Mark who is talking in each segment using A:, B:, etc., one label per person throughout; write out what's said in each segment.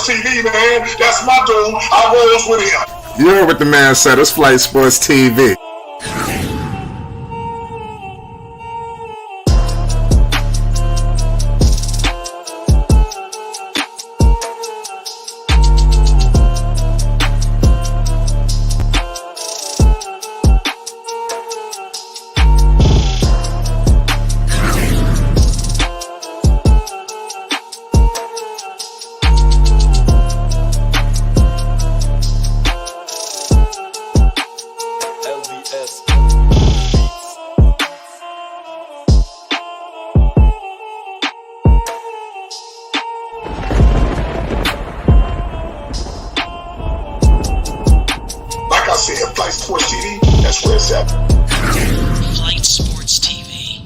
A: Sports TV, man. That's my dude. I rolls with him.
B: You heard what the man said. It's Flight Sports TV.
A: Flight Sports TV, that's where it's at.
C: Flight Sports TV.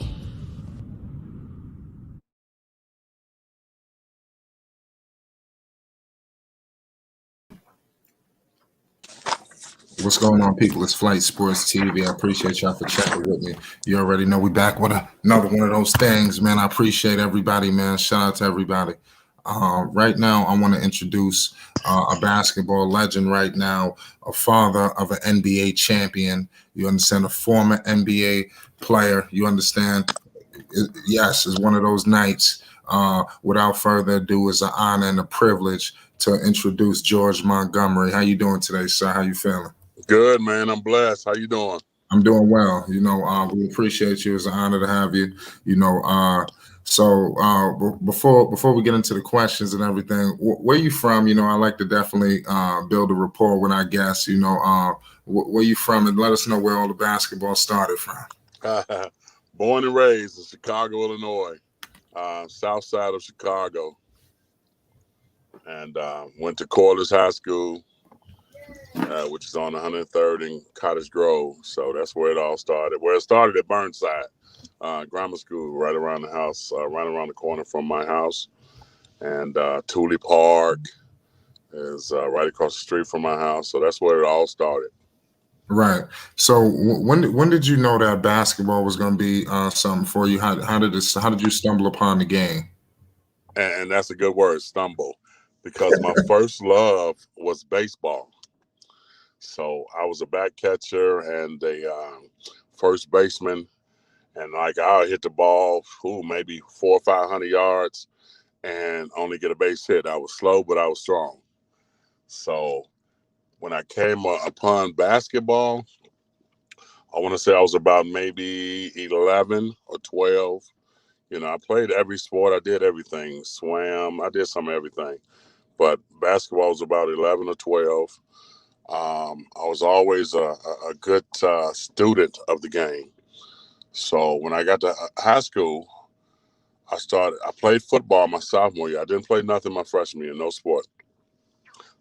B: What's going on, people? It's Flight Sports TV. I appreciate y'all for checking with me. You already know we back with another one of those things, man. I appreciate everybody, man. Shout out to everybody. Right now, I want to introduce a basketball legend right now, a father of an NBA champion. You understand? A former NBA player. You understand? Yes, it's one of those nights. Without further ado, it's an honor and a privilege to introduce George Montgomery. How you doing today, sir? How you feeling?
D: Good, man. I'm blessed. How you doing?
B: I'm doing well. You know, we appreciate you. It's an honor to have you. You know, so before we get into the questions and everything, where you from? You know, I like to definitely build a rapport with our guests. You know, where you from, and let us know where all the basketball started from.
D: Born and raised in Chicago, Illinois, south side of Chicago, and went to Corliss High School, which is on 103rd and Cottage Grove. So that's where it all started. Where it started at Burnside Grammar School, right around the house, right around the corner from my house. And Thule Park is right across the street from my house. So that's where it all started.
B: Right. So when did you know that basketball was going to be something for you? How did you stumble upon the game?
D: And that's a good word, stumble, because my first love was baseball. So I was a back catcher and a first baseman, and like I would hit the ball, maybe 400 or 500 yards, and only get a base hit. I was slow, but I was strong. So when I came upon basketball, I want to say I was about maybe 11 or 12. You know, I played every sport. I did everything. Swam. I did some of everything. But basketball was about 11 or 12. I was always a good student of the game. So when I got to high school, I played football my sophomore year. I didn't play nothing my freshman year, no sport.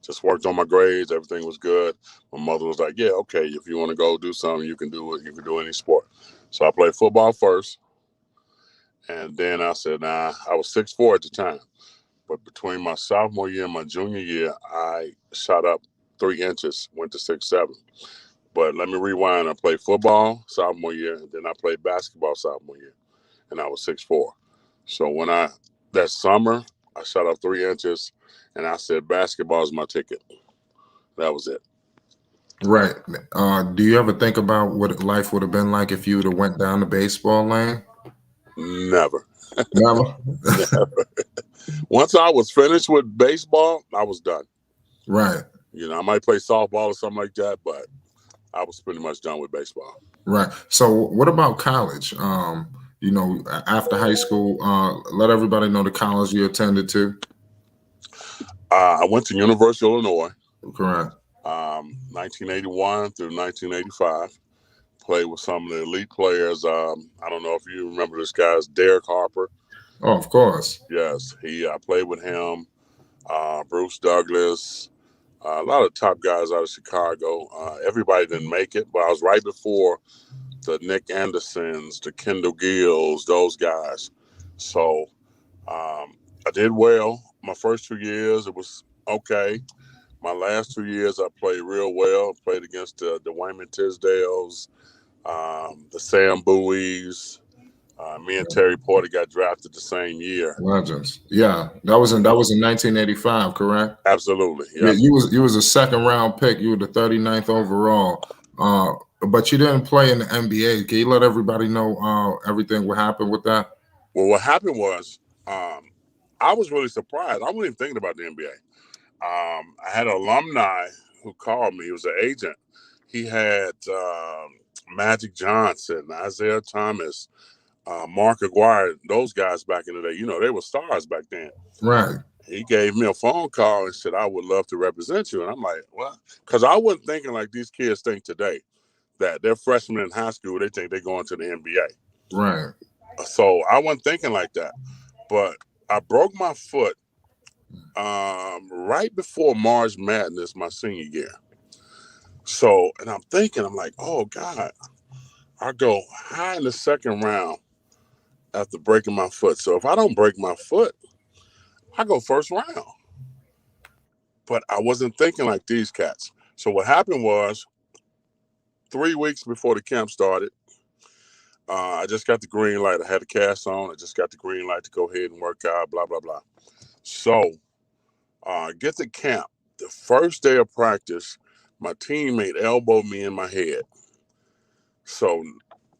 D: Just worked on my grades. Everything was good. My mother was like, yeah, okay, if you want to go do something, you can do it. You can do any sport. So I played football first. And then I said, nah, I was 6'4" at the time. But between my sophomore year and my junior year, I shot up 3 inches, went to 6'7". But let me rewind. I played football sophomore year, and then I played basketball sophomore year, and I was 6'4". So that summer, I shot up 3 inches, and I said, basketball is my ticket. That was it.
B: Right. Do you ever think about what life would have been like if you would have went down the baseball lane?
D: Never.
B: Never?
D: Never. Once I was finished with baseball, I was done.
B: Right.
D: You know, I might play softball or something like that, but I was pretty much done with baseball.
B: Right. So what about college? You know, after high school, let everybody know the college you attended to.
D: I went to University of Illinois.
B: Correct.
D: 1981 through 1985. Played with some of the elite players. I don't know if you remember this guy, Derek Harper.
B: Oh, of course.
D: Yes, I played with him. Bruce Douglas, a lot of top guys out of Chicago. Everybody didn't make it, but I was right before the Nick Andersons, the Kendall Gills, those guys. So I did well. My first 2 years, it was okay. My last 2 years, I played real well. Played against the Wayman Tisdales, the Sam Bowies, Me and Terry Porter got drafted the same year.
B: Legends. Yeah, that was in 1985, correct?
D: Absolutely.
B: Yeah,
D: Yeah.
B: you was a second round pick. You were the 39th overall. But you didn't play in the NBA. Can you let everybody know everything what happened with that?
D: Well, what happened was I was really surprised. I wasn't even thinking about the NBA. I had an alumni who called me. He was an agent. He had Magic Johnson, Isaiah Thomas, Mark Aguirre, those guys back in the day. You know, they were stars back then.
B: Right.
D: He gave me a phone call and said, I would love to represent you. And I'm like, what? Because I wasn't thinking like these kids think today, that they're freshmen in high school, they think they're going to the NBA.
B: Right.
D: So I wasn't thinking like that. But I broke my foot right before March Madness, my senior year. So, and I'm thinking, I'm like, oh God, I go high in the second round after breaking my foot. So if I don't break my foot, I go first round. But I wasn't thinking like these cats. So what happened was 3 weeks before the camp started, I just got the green light. I had a cast on. I just got the green light to go ahead and work out, blah, blah, blah. So get to camp. The first day of practice, my teammate elbowed me in my head. So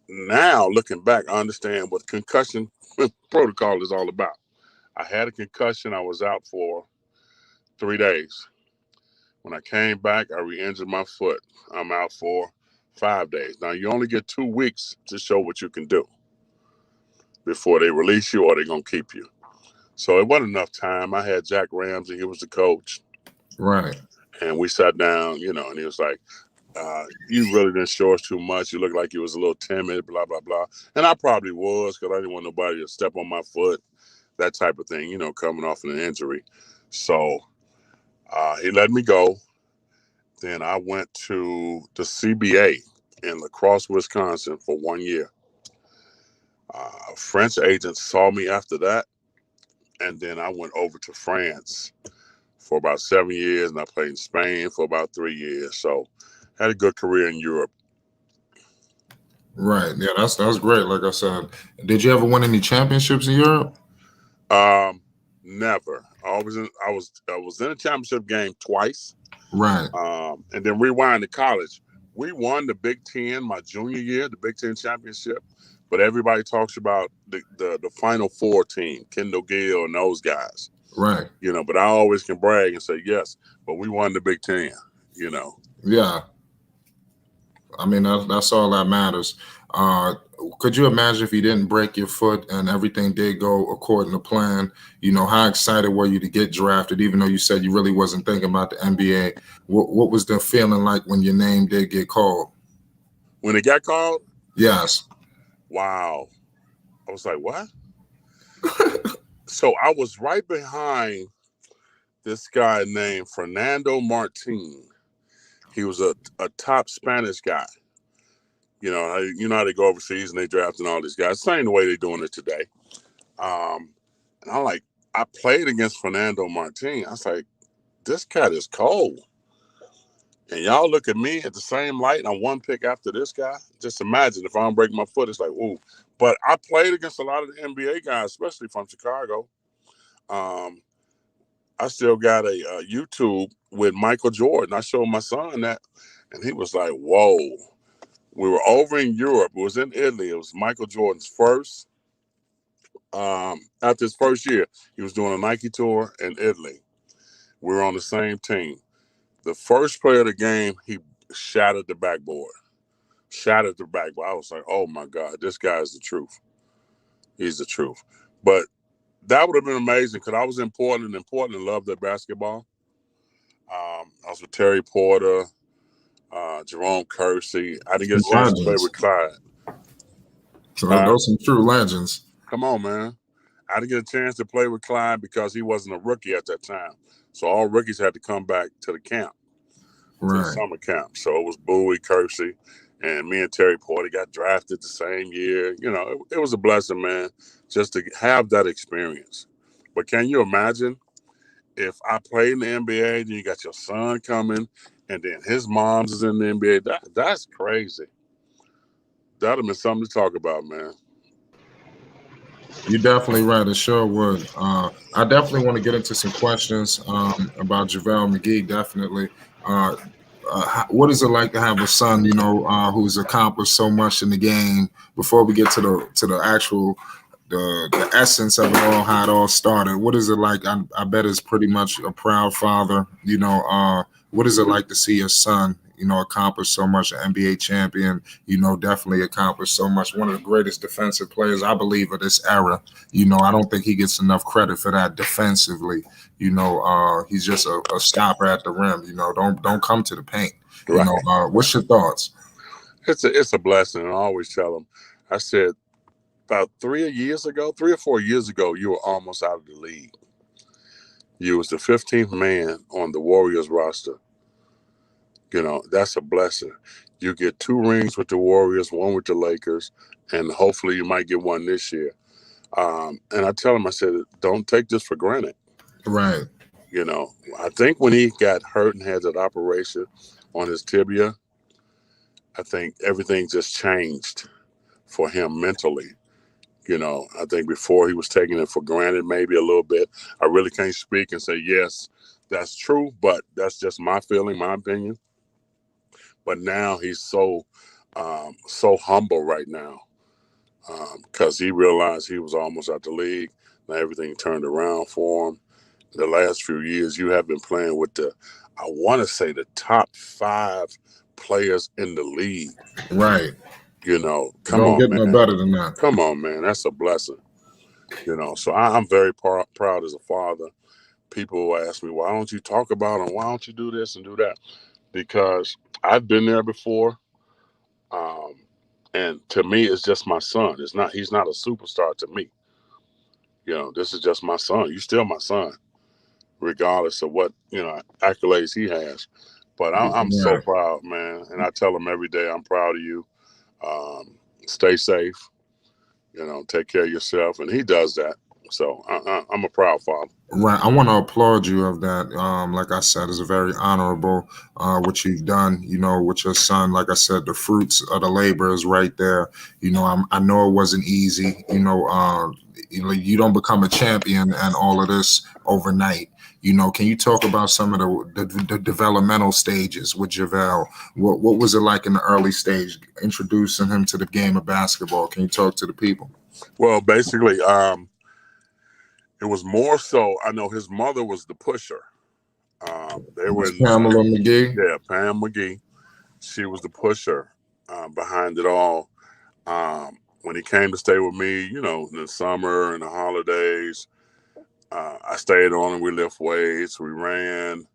D: now looking back, I understand what concussion protocol is all about. I had a concussion. I was out for 3 days. When I came back, I re-injured my foot. I'm out for 5 days. Now, you only get 2 weeks to show what you can do before they release you or they're going to keep you. So it wasn't enough time. I had Jack Ramsey. He was the coach.
B: Right.
D: And we sat down, you know, and he was like, you really didn't show us too much. You looked like you was a little timid, blah, blah, blah. And I probably was because I didn't want nobody to step on my foot, that type of thing, you know, coming off an injury. So he let me go. Then I went to the CBA in La Crosse, Wisconsin for 1 year. French agents saw me after that. And then I went over to France for about 7 years, and I played in Spain for about 3 years. So had a good career in Europe.
B: Right. Yeah, that's great. Like I said, did you ever win any championships in Europe?
D: Never. I was in a championship game twice.
B: Right.
D: And then rewind to college. We won the Big Ten my junior year, the Big Ten championship. But everybody talks about the Final Four team, Kendall Gill and those guys.
B: Right.
D: You know, but I always can brag and say, yes, but we won the Big Ten, you know.
B: Yeah. I mean, that's all that matters. Could you imagine if you didn't break your foot and everything did go according to plan? You know, how excited were you to get drafted, even though you said you really wasn't thinking about the NBA? What was the feeling like when your name did get called?
D: When it got called?
B: Yes.
D: Wow. I was like, what? So I was right behind this guy named Fernando Martin. He was a top Spanish guy. You know how they go overseas and they draft and all these guys. Same the way they're doing it today. And I played against Fernando Martin. I was like, this cat is cold. And y'all look at me at the same light, and I'm one pick after this guy. Just imagine if I don't break my foot, it's like, ooh. But I played against a lot of the NBA guys, especially from Chicago. I still got a YouTube with Michael Jordan. I showed my son that, and he was like, whoa. We were over in Europe. It was in Italy. It was Michael Jordan's first. After his first year, he was doing a Nike tour in Italy. We were on the same team. The first play of the game, he shattered the backboard. I was like, oh, my God, this guy is the truth. He's the truth. But that would have been amazing because I was in Portland, and Portland loved their basketball. I was with Terry Porter, Jerome Kersey. I didn't get a chance to play with Clyde.
B: So those some true legends.
D: Come on, man. I didn't get a chance to play with Clyde because he wasn't a rookie at that time. So all rookies had to come back to the camp, to the summer camp. So it was Bowie, Kersey, and me and Terry Porter got drafted the same year. You know, it was a blessing, man, just to have that experience. But can you imagine if I played in the NBA, then you got your son coming, and then his mom's is in the NBA? That's crazy. That'd have been something to talk about, man.
B: You're definitely right. It sure would. I definitely want to get into some questions about JaVale McGee. Definitely. What is it like to have a son, who's accomplished so much in the game? Before we get to the actual the essence of it all, how it all started. What is it like? I bet it's pretty much a proud father. What is it like to see your son, accomplish so much, an NBA champion, definitely accomplished so much. One of the greatest defensive players, I believe, of this era. I don't think he gets enough credit for that defensively. He's just a stopper at the rim. Don't come to the paint.
D: Right.
B: What's your thoughts?
D: It's a blessing. And I always tell them, I said, about 3 or 4 years ago, you were almost out of the league. You was the 15th man on the Warriors roster. That's a blessing. You get 2 rings with the Warriors, 1 with the Lakers, and hopefully you might get 1 this year. And I tell him, I said, don't take this for granted.
B: Right.
D: I think when he got hurt and had that operation on his tibia, I think everything just changed for him mentally. I think before he was taking it for granted maybe a little bit. I really can't speak and say, yes, that's true, but that's just my feeling, my opinion. But now he's so humble right now because he realized he was almost out the league. Now everything turned around for him. The last few years, you have been playing with I want to say the top 5 players in the league.
B: Right.
D: Come on,
B: get
D: man.
B: no better than that.
D: Come on, man. That's a blessing. So I'm very proud as a father. People will ask me, why don't you talk about him? Why don't you do this and do that? Because I've been there before. And to me, it's just my son. He's not a superstar to me. This is just my son. You're still my son, regardless of what, accolades he has. But I'm so proud, man. And I tell him every day, I'm proud of you. Stay safe, take care of yourself. And he does that. So I'm a proud father.
B: Right. I want to applaud you of that. Like I said, it's a very honorable what you've done, with your son. Like I said, the fruits of the labor is right there. I know it wasn't easy. You don't become a champion and all of this overnight. Can you talk about some of the developmental stages with Javel? What was it like in the early stage, introducing him to the game of basketball? Can you talk to the people?
D: Well, basically, it was more so, I know his mother was the pusher. They were
B: Pamela McGee?
D: Yeah, Pam McGee. She was the pusher behind it all. When he came to stay with me, in the summer and the holidays, I stayed on him. We lift weights, we ran,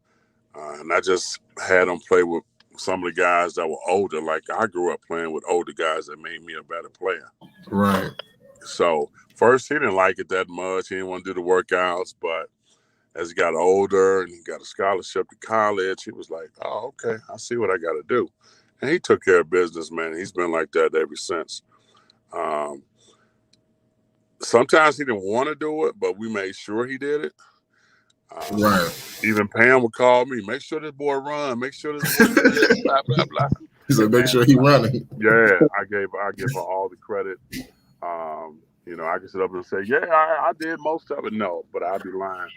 D: and I just had him play with some of the guys that were older. Like I grew up playing with older guys that made me a better player.
B: Right.
D: So first he didn't like it that much. He didn't want to do the workouts, but as he got older and he got a scholarship to college, he was like, oh, okay, I see what I got to do. And he took care of business, man. He's been like that ever since. Sometimes he didn't want to do it, but we made sure he did it.
B: Right.
D: Even Pam would call me, make sure this boy run, make sure this boy blah, blah, blah.
B: He said, make sure he running.
D: Yeah, I give her all the credit. I can sit up and say, yeah, I did most of it. No, but I'd be lying.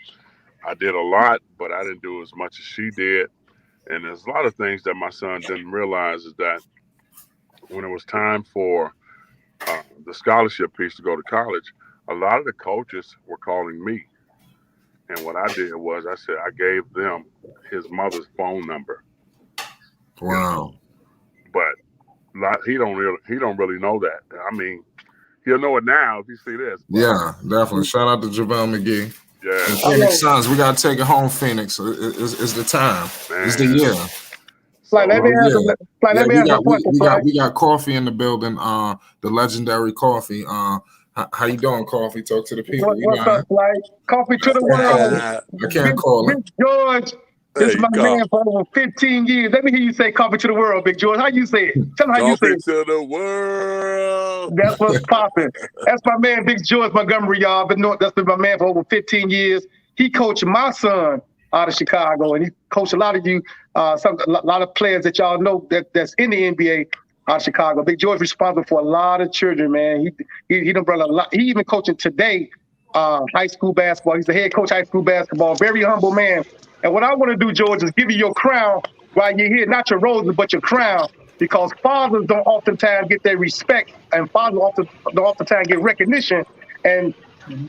D: I did a lot, but I didn't do as much as she did. And there's a lot of things that my son didn't realize is that when it was time for the scholarship piece to go to college, a lot of the coaches were calling me. And what I did was I said I gave them his mother's phone number.
B: Wow.
D: But he don't really know that. I mean, he'll know it now if you see this.
B: Yeah, definitely. Shout out to JaVale McGee.
D: Yeah.
B: And Phoenix Suns, we gotta take it home, Phoenix. It's the time.
D: Man.
B: It's the year. We got Coffee in the building. The legendary Coffee. How you doing, Coffee? Talk to the people.
E: What's up, Flight? Coffee to the world.
B: I can't call it.
E: Big George. This is my man for over 15 years. Let me hear you say coffee to the world, Big George. How you say it? Tell me how you say it.
D: Coffee to the world.
E: That's what's popping. That's my man, Big George Montgomery, y'all. But no, that's been my man for over 15 years. He coached my son out of Chicago, and he coached a lot of you, a lot of players that y'all know that's in the NBA. out of Chicago. Big George responsible for a lot of children, man. He done brought a lot. He even coaching today, high school basketball. He's the head coach high school basketball. Very humble man. And what I want to do, George, is give you your crown while you're here, not your roses, but your crown, because fathers don't oftentimes get their respect, and fathers don't oftentimes get recognition. And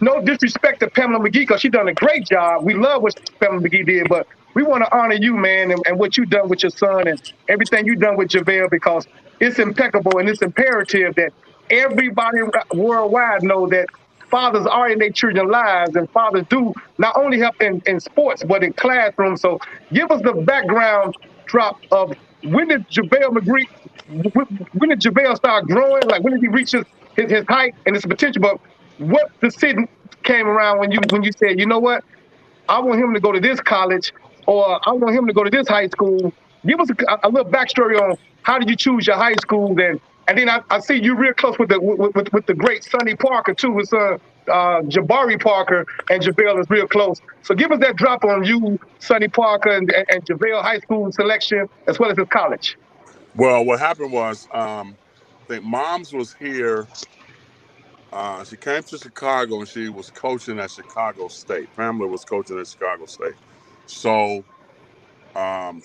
E: no disrespect to Pamela McGee, because she done a great job. We love what Pamela McGee did, but we want to honor you, man, and what you done with your son and everything you done with Javel, because it's impeccable and it's imperative that everybody worldwide know that fathers are in their children's lives, and fathers do not only help in sports, but in classrooms. So give us the background drop of when did Javel McGee, when did Javel start growing? Like, when did he reach his height and his potential? But what decision came around when you said, you know what, I want him to go to this college, or I want him to go to this high school? Give us a little backstory on how did you choose your high school, and then I see you real close with the great Sonny Parker too. His son Jabari Parker and Javel is real close. So give us that drop on you, Sonny Parker, and Javel high school selection as well as his college.
D: Well, what happened was, I think Moms was here. She came to Chicago and she was coaching at Chicago State. Pamela was coaching at Chicago State. So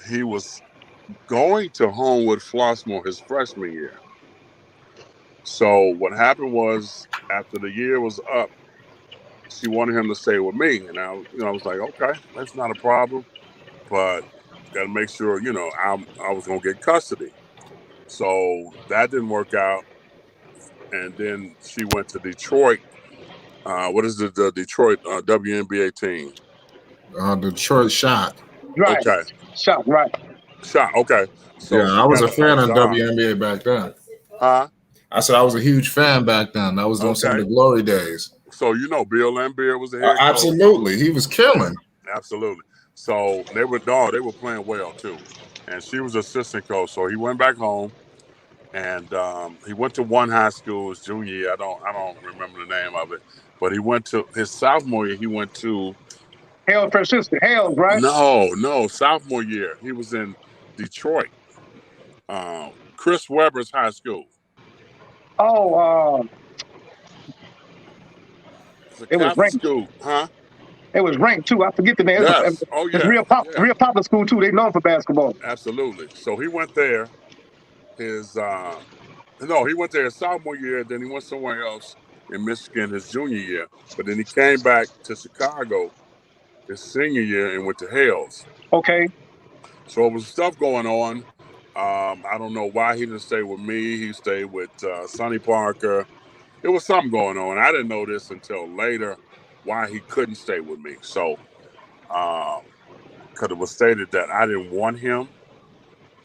D: he was going to Homewood Flossmoor his freshman year. So what happened was, after the year was up, she wanted him to stay with me. And I was like, okay, that's not a problem, but got to make sure, I was going to get custody. So that didn't work out. And then she went to Detroit. What is the Detroit WNBA team?
B: Detroit Shot.
E: Right.
D: Okay.
E: Shot, right.
D: Shot, okay. So
B: yeah, I was a fan of WNBA back then.
D: Huh?
B: I said I was a huge fan back then. That was doing some of the glory days.
D: So Bill Lambier was the head coach?
B: Absolutely. He was killing.
D: Absolutely. So they were playing well too. And she was assistant coach. So he went back home. And he went to one high school his junior year. I don't remember the name of it, but he went to his sophomore year. He went to
E: Hale Francisco. Hale, right?
D: No, sophomore year he was in Detroit. Chris Webber's high school.
E: Oh,
D: it was ranked school, huh?
E: It was ranked too. I forget the name.
D: Yes.
E: It's real popular school too. They known for basketball.
D: Absolutely. So he went there. He went there his sophomore year, then he went somewhere else in Michigan his junior year. But then he came back to Chicago his senior year and went to Hales.
E: Okay.
D: So it was stuff going on. I don't know why he didn't stay with me. He stayed with Sonny Parker. It was something going on. I didn't know this until later, why he couldn't stay with me. So, because it was stated that I didn't want him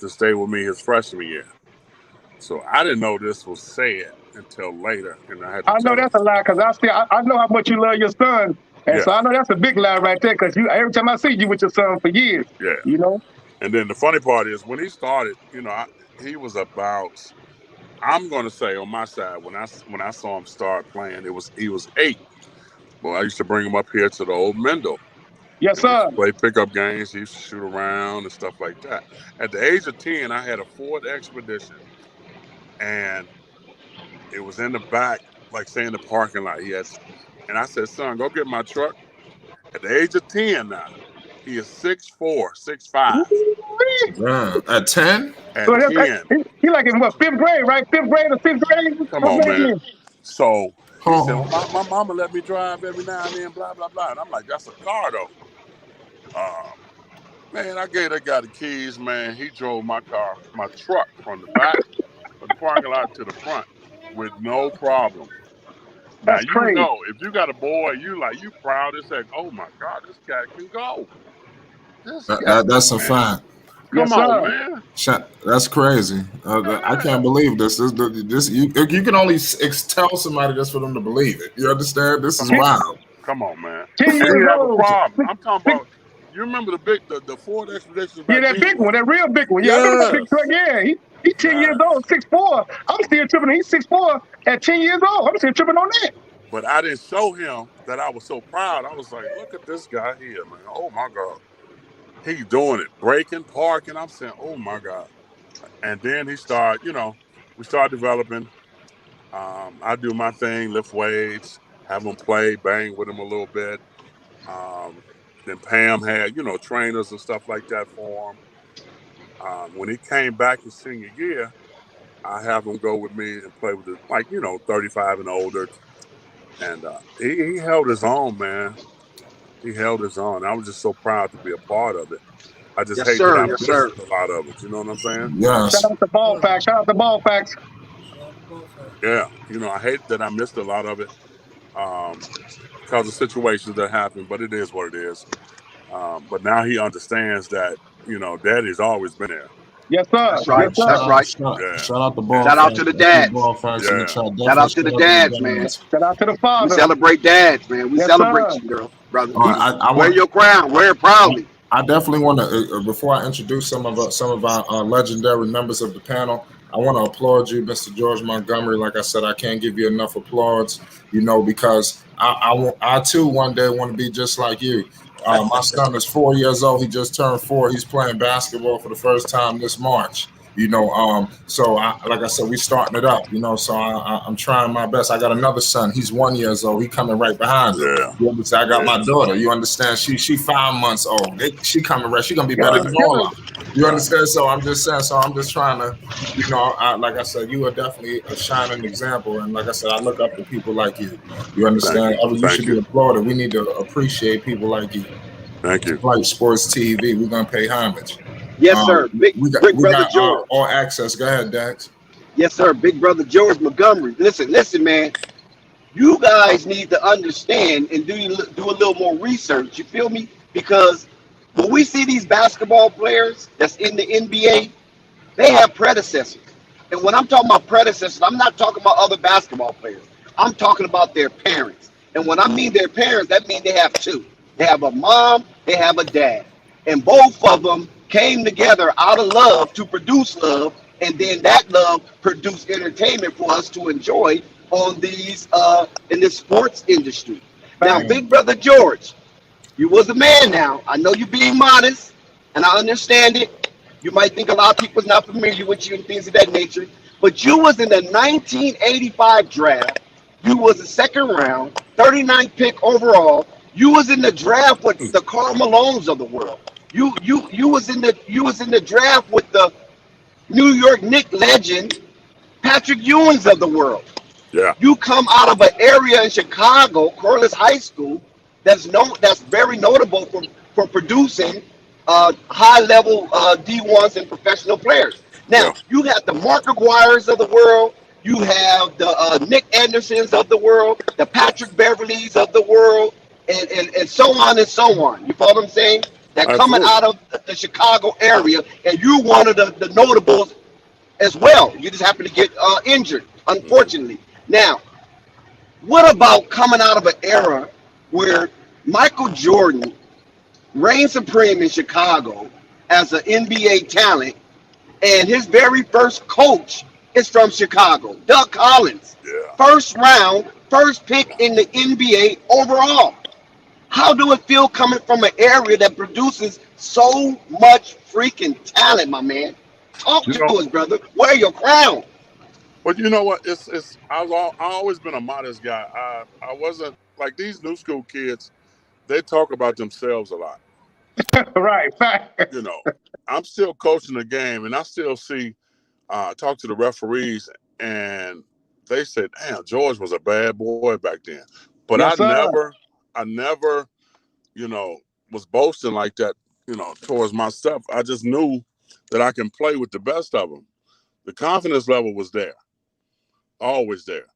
D: to stay with me his freshman year. So I didn't know this was said until later, and I
E: know that's a lie, because I know how much you love your son, and so I know that's a big lie right there. Because every time I see you with your son for years,
D: And then the funny part is when he started, he was about, I'm going to say on my side, when I saw him start playing, he was 8. Well, I used to bring him up here to the old Mendel.
E: Yes, sir.
D: Play pickup games. He used to shoot around and stuff like that. At the age of 10, I had a Ford Expedition. And it was in the back, like say in the parking lot. And I said, son, go get my truck. At the age of 10 now, he is 6'4", 6'5".
B: At 10?
D: At 10.
E: He like in what, 5th grade, right? 5th grade or 6th grade?
D: Come on, man. So he said, well, my mama let me drive every now and then, blah, blah, blah. And I'm like, that's a car, though. Man, I gave that guy the keys, man. He drove my truck from the back of the parking lot to the front with no problem.
E: That's crazy.
D: If you got a boy, you proud as heck. Oh my God, this cat can go.
B: That's a fact.
D: Come on, man.
B: That's crazy. I can't believe this. You can only tell somebody this for them to believe it. You understand? This is wild.
D: Come on, man.
E: 10 years
D: have
E: old.
D: a problem. I'm talking about. You remember the Ford Expedition?
E: Yeah, that big one, that real big one. Yeah, I remember that big truck. Yeah, he's 10 years old, 6'4". I'm still tripping. He's 6'4" at 10 years old. I'm still tripping on that.
D: But I didn't show him that I was so proud. I was like, look at this guy here, man. Oh my God. He's doing it. Braking, parking. I'm saying, oh my God. And then he started, we start developing. I do my thing, lift weights, have them play, bang with them a little bit. Then Pam had, trainers and stuff like that for him. When he came back his senior year, I have him go with me and play with the 35 and older. And he held his own, man. He held his own. I was just so proud to be a part of it. I just hate that I missed a lot of it. You know what I'm saying?
B: Yes.
E: Shout out to Ball Facts. Shout out to Ball Facts.
D: Yeah. I hate that I missed a lot of it because of situations that happen, but it is what it is. But now he understands that, Daddy's always been there.
E: Yes, sir.
F: That's right.
E: Yes, sir.
F: That's right.
B: Shout out to Ball.
F: Shout out to the dads.
B: Ball Facts in the
D: Yeah.
B: chat.
F: Shout out to the dads, man.
E: Shout out to the
F: We
E: father.
F: celebrate dads, man. We
E: Yes,
F: celebrate
E: sir.
F: you, girl, brother.
B: All right, I
F: Wear
B: want.
F: your crown. Wear it proudly.
B: I definitely want to, before I introduce some of our legendary members of the panel, I want to applaud you, Mr. George Montgomery. Like I said, I can't give you enough applause, because I too one day want to be just like you. My son is 4 years old. He just turned 4. He's playing basketball for the first time this March. So like I said, we starting it up. So I'm trying my best. I got another son. He's 1 year old. He coming right behind him.
D: Yeah.
B: You understand? I got my daughter. You understand? She 5 months old. She coming right. She gonna be better than all of them. You understand? So I'm just saying. So I'm just trying to, like I said, you are definitely a shining example. And like I said, I look up to people like you. You understand? You should be applauded. We need to appreciate people like you.
D: Thank you.
B: Flight Sports TV. We're gonna pay homage.
F: Yes, sir. Big brother George.
B: All access. Go ahead, Dax.
F: Yes, sir. Big brother George Montgomery. Listen, man. You guys need to understand and do a little more research. You feel me? Because when we see these basketball players that's in the NBA, they have predecessors. And when I'm talking about predecessors, I'm not talking about other basketball players. I'm talking about their parents. And when I mean their parents, that means they have two. They have a mom, they have a dad. And both of them came together out of love to produce love, and then that love produced entertainment for us to enjoy on these in this sports industry. Now, Big Brother George, you was a man now. I know you're being modest, and I understand it. You might think a lot of people's not familiar with you and things of that nature, but you was in the 1985 draft. You was the second round, 39th pick overall. You was in the draft with the Karl Malones of the world. You was in the draft with the New York Knicks legend Patrick Ewings of the world.
D: Yeah.
F: You come out of an area in Chicago, Corliss High School, that's very notable for producing high level D1s and professional players. Now you have the Mark Aguirres of the world. You have the Nick Andersons of the world, the Patrick Beverleys of the world, and so on and so on. You follow what I'm saying? That coming out of the Chicago area, and you're one of the notables as well. You just happen to get injured, unfortunately. Now, what about coming out of an era where Michael Jordan reigned supreme in Chicago as an NBA talent, and his very first coach is from Chicago, Doug Collins. First round, first pick in the NBA overall. How do it feel coming from an area that produces so much freaking talent, my man? Talk to us, brother. Wear your crown.
D: But you know what? I've always been a modest guy. I wasn't like these new school kids. They talk about themselves a lot.
E: Right.
D: I'm still coaching the game, and I still talk to the referees, and they said, "Damn, George was a bad boy back then." But
E: Yes,
D: I never, was boasting like that, towards my stuff. I just knew that I can play with the best of them. The confidence level was there, always there.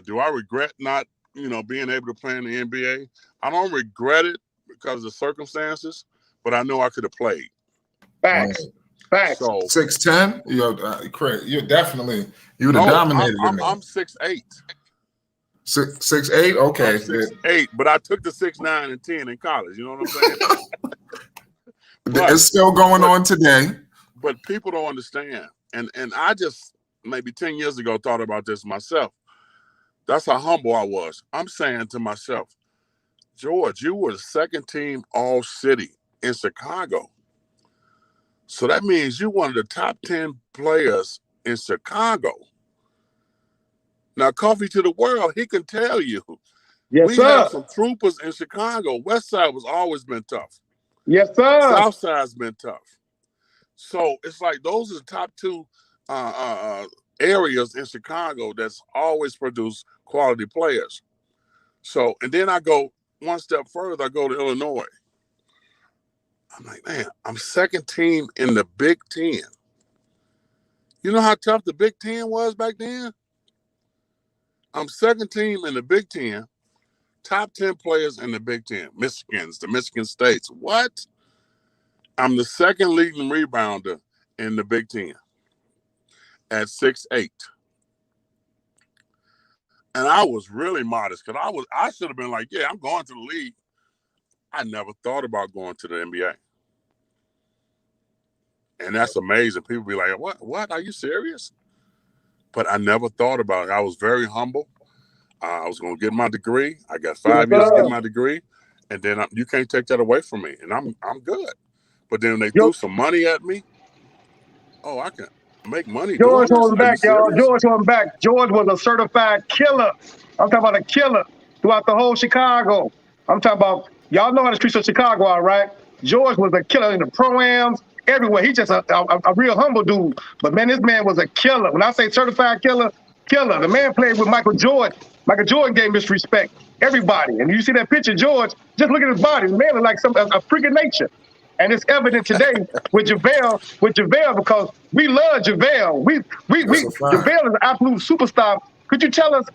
D: Do I regret not, being able to play in the NBA? I don't regret it because of the circumstances, but I know I could have played.
E: Facts.
D: So
B: 6'10", you're definitely you would have dominated.
D: I'm 6'8".
B: 6'8", okay.
D: I'm 6'8", but I took the 6'9" and 10 in college. You know what I'm saying?
B: It's still going on today.
D: But people don't understand. And I just maybe 10 years ago thought about this myself. That's how humble I was. I'm saying to myself, George, you were the second team all-city in Chicago. So that means you're one of the top 10 players in Chicago. Now, Coffee to the World, he can tell you.
E: Yes,
D: We
E: sir.
D: have some troopers in Chicago. West Side was always been tough.
E: Yes, sir.
D: South Side's been tough. So it's like those are the top two areas in Chicago that's always produced quality players. So, and then I go one step further, I go to Illinois. I'm like, man, I'm second team in the Big Ten. You know how tough the Big Ten was back then? I'm second team in the Big Ten, top 10 players in the Big Ten. The Michigan States. What? I'm the second leading rebounder in the Big Ten at 6'8". And I was really modest because I should have been like, yeah, I'm going to the league. I never thought about going to the NBA. And that's amazing. People be like, what? Are you serious? But I never thought about it. I was very humble. I was going to get my degree. I got 5 years to get my degree. And then you can't take that away from me. And I'm good. But then they threw some money at me. Oh, I can make money
E: George
D: doing this?
E: on back, y'all.
D: serious?
E: George on back. George was a certified killer. I'm talking about a killer throughout the whole Chicago. I'm talking about, y'all know how the streets of Chicago are, right? George was a killer in the pro-ams, everywhere. He's just a real humble dude. But, man, this man was a killer. When I say certified killer, killer. The man played with Michael Jordan. Michael Jordan gave him respect. Everybody. And you see that picture, George, just look at his body. The man is like a freak of nature. And it's evident today with Javel, because we love Javel. Javel is an absolute superstar. Could you tell us,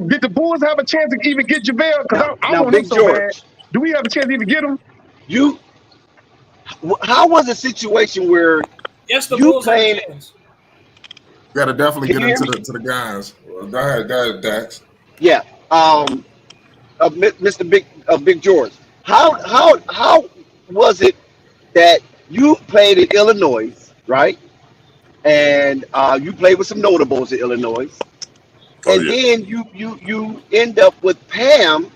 E: did the Bulls have a chance to even get Javel? Because I want him so bad. Do we have a chance to even get him?
F: How was the situation where
G: yes, the
F: you
G: Bulls
F: playing?
G: have a chance.
B: You got to definitely get into the guys. Well, go ahead, Dax.
F: Yeah, Mr. Big George. How was it that you played in Illinois, right? And you played with some notables in Illinois, and then you end up with Pam,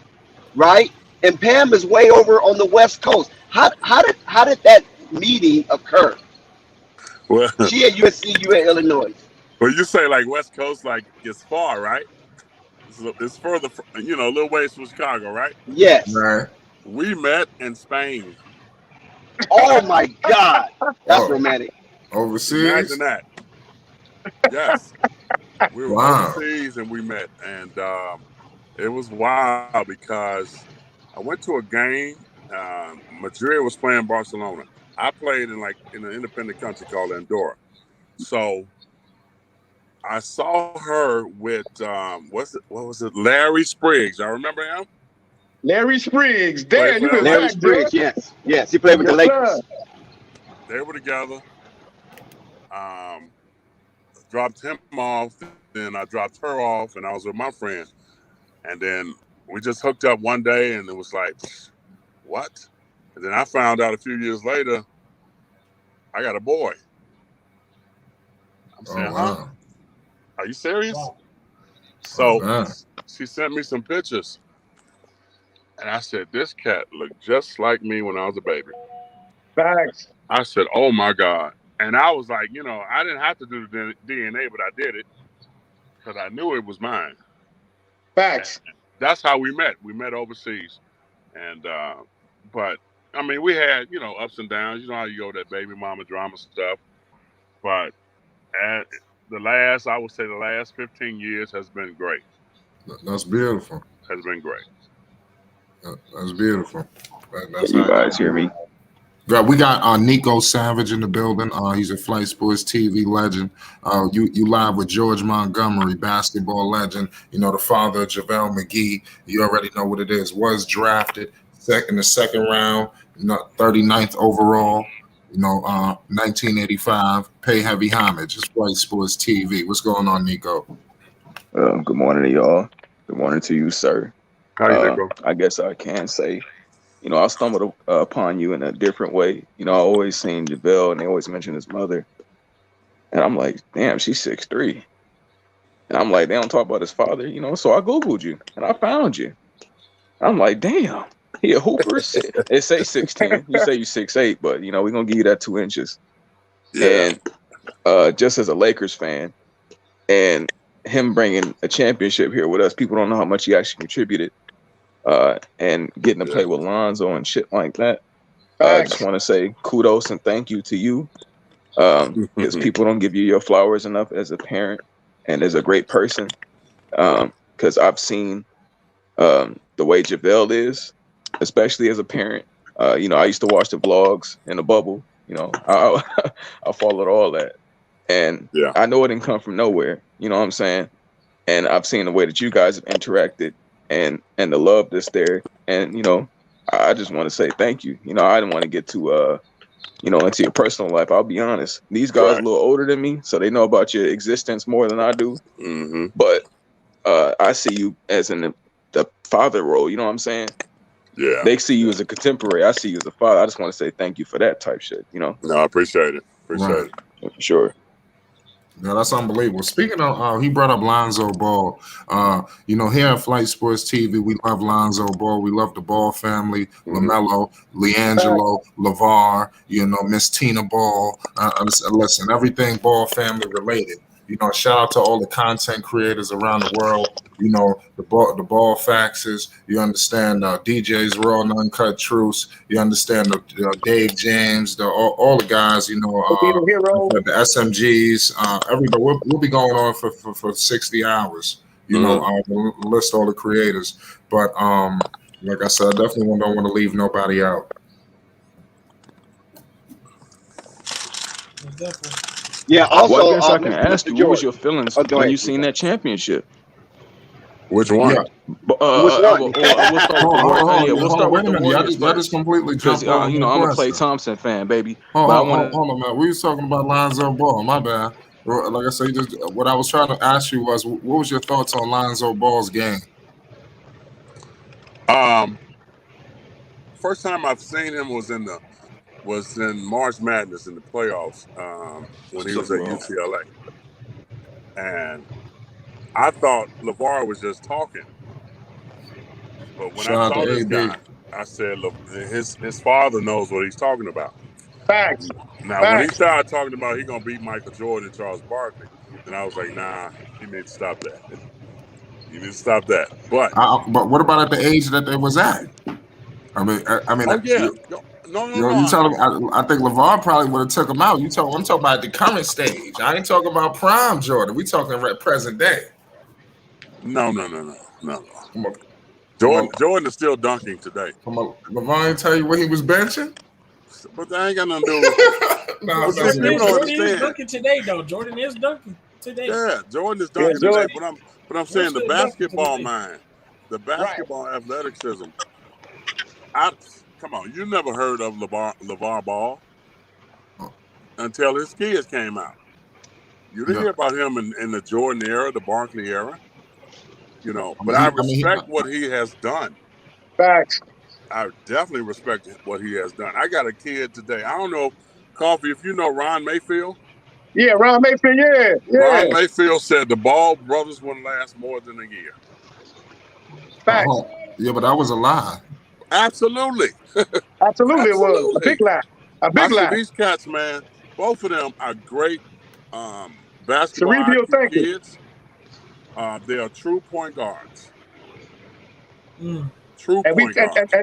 F: right? And Pam is way over on the West Coast. How did that meeting occur?
D: Well,
F: she at USC, you at Illinois.
D: Well, you say like West Coast, like it's far, right? It's further, a little ways from Chicago, right?
F: Yes.
B: Right.
D: We met in Spain.
F: Oh my God, that's romantic.
B: Overseas.
D: Imagine that. Yes. We were overseas and we met, and it was wild because I went to a game. Madrid was playing Barcelona. I played in an independent country called Andorra. So I saw her with what was it? Larry Spriggs. I remember him.
E: Larry Spriggs. Damn, you
F: Larry Spriggs. Yes, he played with the Lakers.
D: They were together. Dropped him off, then I dropped her off, and I was with my friend. And then we just hooked up one day, and it was like, what? And then I found out a few years later, I got a boy. I'm saying, huh? Are you serious? Wow. So she sent me some pictures. And I said, this cat looked just like me when I was a baby.
E: Facts.
D: I said, oh, my God. And I was like, I didn't have to do the DNA, but I did it because I knew it was mine.
E: Facts.
D: And that's how we met. We met overseas. And, but, I mean, we had, ups and downs. You know how you go, that baby mama drama stuff. But I would say the last 15 years has been great.
B: That's beautiful.
D: Has been great.
B: That's beautiful. That's
H: Can you guys hear me?
B: We got Nico Savage in the building. He's a Flight Sports TV legend. You live with George Montgomery, basketball legend. The father of JAVALE McGee. You already know what it is. Was drafted in the second round, 39th overall. 1985. Pay heavy homage. It's Flight Sports TV. What's going on, Nico?
H: Good morning to y'all. Good morning to you, sir.
D: How you doing?
H: I guess I can say, I stumbled upon you in a different way. I always seen Javel, and they always mention his mother. And I'm like, damn, she's 6'3". And I'm like, they don't talk about his father, So I Googled you, and I found you. I'm like, damn, he a hooper. It say 6'10". You say you 6'8", but, we're going to give you that 2 inches.
D: Yeah.
H: And just as a Lakers fan, and him bringing a championship here with us, people don't know how much he actually contributed. And getting to play with Lonzo and shit like that. I just want to say kudos and thank you to you, because people don't give you your flowers enough as a parent and as a great person. Because I've seen the way Javel is, especially as a parent. You know, I used to watch the vlogs in the bubble. You know, I followed all that, and I know it didn't come from nowhere. You know what I'm saying? And I've seen the way that you guys have interacted and the love that's there. And you know, I just want to say thank you. You know, I didn't want to get too you know, into your personal life. I'll be honest. These guys are a little older than me, so they know about your existence more than I do. But I see you as in the father role. You know what I'm saying?
D: Yeah.
H: They see you as a contemporary. I see you as a father. I just want to say thank you for that type shit. You know?
D: No, I appreciate it. Appreciate it.
H: Yeah, for sure.
B: Yeah, that's unbelievable. Speaking of, he brought up Lonzo Ball. You know, here at Flight Sports TV, we love Lonzo Ball. We love the Ball family, LaMelo, LiAngelo, LeVar, you know, Miss Tina Ball. Listen, everything Ball family related. You know, shout out to all the content creators around the world. You know, the ball faxes. You understand DJs Raw and Uncut Truths. You understand the Dave James, all the guys. You know, the SMGs. Everybody. We'll be going on for 60 hours. You know, list all the creators. But like I said, I definitely don't want to leave nobody out.
G: Definitely.
F: Yeah. Also,
H: well, I guess I can ask you, what was your feelings when you seen that championship?
D: Which one?
B: Yeah.
H: We'll start with the Warriors
B: That is completely
H: because you know I'm a Klay Thompson fan, baby.
B: Hold on, man. We was talking about Lonzo Ball. My bad. Like I said, what I was trying to ask you was, what was your thoughts on Lonzo Ball's game?
D: First time I've seen him was in March Madness in the playoffs when he was at UCLA, and I thought LeVar was just talking, but when I saw this guy, I said, look, his father knows what he's talking about.
E: Facts.
D: Now, when he started talking about he gonna beat Michael Jordan and Charles Barkley, then I was like, nah, you need to stop that. You need to stop that. But
B: what about at the age that they was at? I mean,
D: oh yeah, no.
B: You telling me? I think LeVar probably would have took him out. I'm talking about the current stage. I ain't talking about prime Jordan. We talking present day.
D: No. Jordan is still dunking today.
B: Come on, LeVar ain't tell you what he was benching.
D: But that ain't got nothing to do with
G: no, Jordan is dunking today, though. Jordan is dunking today.
D: Yeah, Jordan is dunking today. But I'm saying the basketball mind, the basketball athleticism. Come on, you never heard of LeVar Ball until his kids came out. You didn't hear about him in the Jordan era, the Barkley era. You know, but I respect what he has done.
E: Facts.
D: I definitely respect what he has done. I got a kid today. I don't know, Coffee, if you know Ron Mayfield.
E: Yeah, Ron Mayfield, yeah.
D: Ron Mayfield said the Ball brothers wouldn't last more than a year.
E: Facts.
B: Yeah, but that was a lie.
D: Absolutely.
E: Absolutely, it was. A big lie. A big lie.
D: These cats, man, both of them are great basketball IQ kids. They are true point guards. True point guards.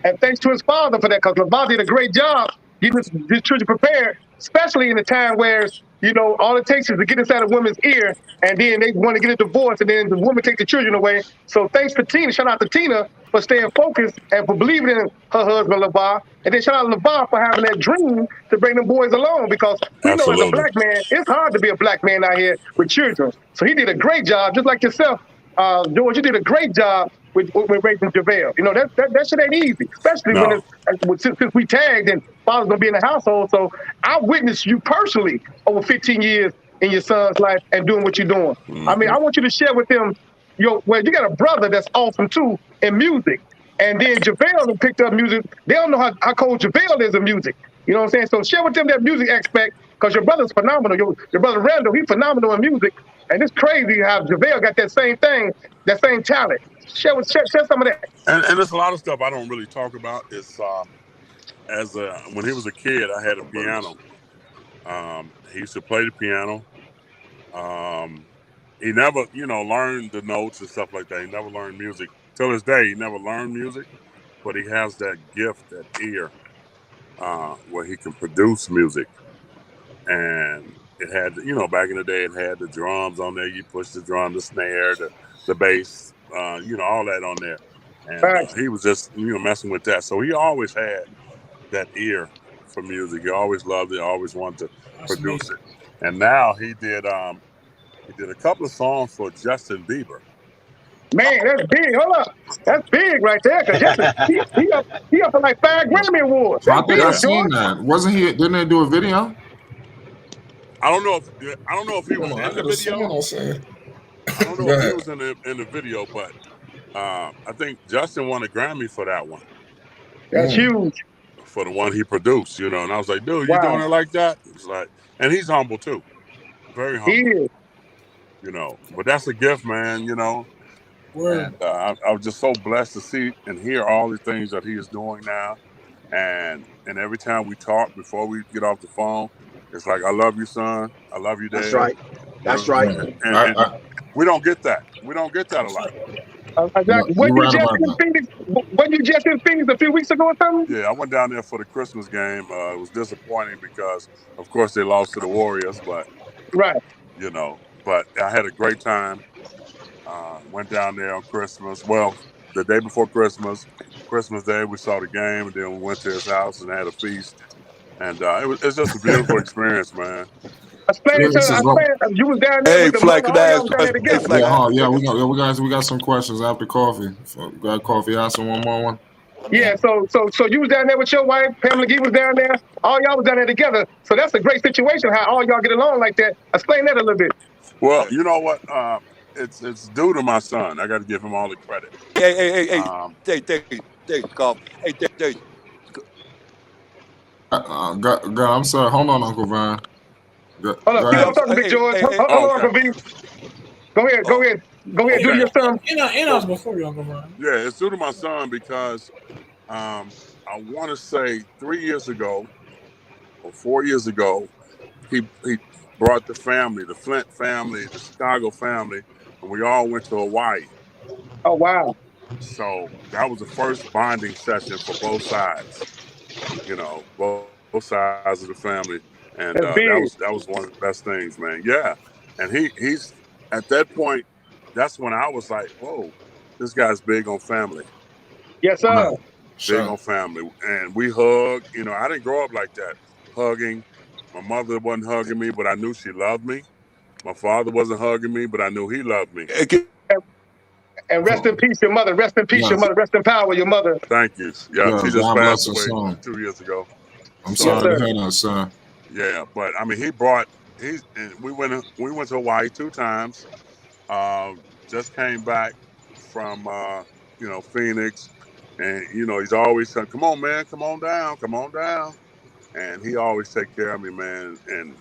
E: And thanks to his father for that, because LeVar did a great job getting his children prepared, especially in a time where, you know, all it takes is to get inside a woman's ear, and then they want to get a divorce, and then the woman takes the children away. So thanks to Tina, shout out to Tina for staying focused and for believing in her husband, LeVar. And then shout out to LeVar for having that dream to bring them boys along, because we know as a black man, it's hard to be a black man out here with children. So he did a great job, just like yourself, George. You did a great job with raising Javel. You know, that shit ain't easy, especially since we tagged and father's gonna be in the household. So I witnessed you personally over 15 years in your son's life and doing what you're doing. I mean, I want you to share with them, you got a brother that's awesome too in music. And then Javel picked up music. They don't know how cold Javel is in music. You know what I'm saying? So share with them that music aspect, because your brother's phenomenal. Your brother Randall, he's phenomenal in music. And it's crazy how Javel got that same thing, that same talent. Share some of that.
D: And there's a lot of stuff I don't really talk about. It's when he was a kid, I had a piano, He used to play the piano. He never, learned the notes and stuff like that. He never learned music. Till this day, he never learned music, but he has that gift, that ear, where he can produce music. And it had, back in the day, it had the drums on there. You push the drum, the snare, the bass, all that on there. And he was just, messing with that. So he always had that ear for music. He always loved it. Always wanted to produce it. And now he did a couple of songs for Justin Bieber.
E: Man, that's big. Hold up, that's big right there. Cause Justin, he up for like 5 Grammy awards.
B: I
E: That's
B: think
E: big,
B: I seen
E: George.
B: that. Wasn't he? Didn't they do a video?
D: I don't know if he was in the video. I don't know if he was in the video, but I think Justin won a Grammy for that one.
E: That's huge.
D: For the one he produced, and I was like, dude, you doing it like that? It's like, and he's humble too, very humble.
E: He is.
D: But that's a gift, man. And I was just so blessed to see and hear all the things that he is doing now. And every time we talk before we get off the phone, it's like, I love you, son. I love you, Dad.
F: That's right. That's right.
D: And we don't get that. We don't get that a lot.
E: Exactly. When you just in Phoenix a few weeks ago or something?
D: Yeah, I went down there for the Christmas game. It was disappointing because, of course, they lost to the Warriors. But
E: right,
D: but I had a great time. Went down there on Christmas. Well, the day before Christmas Day, we saw the game, and then we went to his house and had a feast. And it's just a beautiful experience, man.
E: You was down there with the
I: Flag, could I ask?
B: We got some questions after coffee. So we got coffee. Ask one more one.
E: Yeah, so you was down there with your wife, Pamela McGee was down there. All y'all was down there together. So that's a great situation. How all y'all get along like that? Explain that a little bit.
D: Well, you know what? It's due to my son. I got to give him all the credit.
I: Hey, Golf. Hey,
B: I'm sorry. Hold on, Uncle Vine.
E: Hold on, keep on talking, Big George. Hold on, Uncle V. Go ahead. Do your son.
G: And us before you, Uncle Vine.
D: Yeah, it's due to my son because I want to say 3 years ago or 4 years ago, he brought the family, the Flint family, the Chicago family, and we all went to Hawaii.
E: Oh, wow.
D: So that was the first bonding session for both sides, both sides of the family. And that was one of the best things, man. Yeah. And he's at that point, that's when I was like, whoa, this guy's big on family.
E: Yes, sir.
D: Big on family. And we hug. I didn't grow up like that, hugging. My mother wasn't hugging me, but I knew she loved me. My father wasn't hugging me, but I knew he loved me.
E: And rest in peace, your mother. Rest in peace, your mother. Rest in power, your mother.
D: Thank you. Yeah, she just passed away 2 years ago.
B: I'm sorry to hear that, son.
D: Yeah, but I mean, we went to Hawaii 2 times. Just came back from Phoenix, and he's always saying, "Come on, man, come on down," and he always take care of me, man. And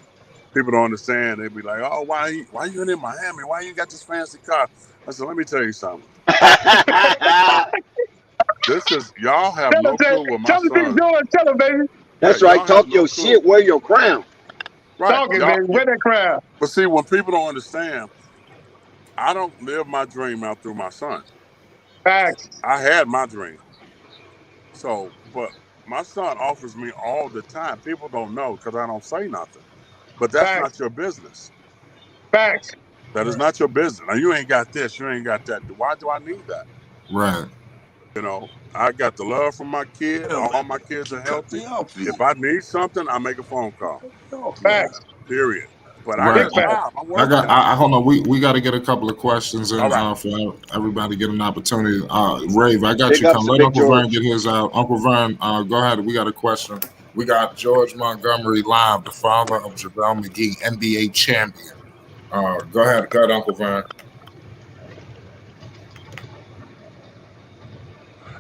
D: people don't understand. They be like, "Oh, why you in Miami? Why you got this fancy car?" I said, "Let me tell you something. Y'all have no clue what my son."
E: Tell him, baby.
F: That's right. Talk your shit. Wear your crown.
E: Right. Talking, baby. Wear that crown.
D: But see, when people don't understand, I don't live my dream out through my son.
E: Facts.
D: I had my dream. So, but my son offers me all the time. People don't know because I don't say nothing. But that's not your business.
E: Facts.
D: That is not your business. Now, you ain't got this. You ain't got that. Why do I need that?
B: Right.
D: I got the love from my kids. All my kids are healthy. If I need something, I make a phone call.
E: Facts.
D: Period. But
B: hold on. We got to get a couple of questions in for everybody to get an opportunity. Rave, I got you. Come let Uncle Vern get his out. Uncle Vern, go ahead. We got a question. We got George Montgomery live, the father of Javel McGee, NBA champion. Go ahead, Uncle Vern.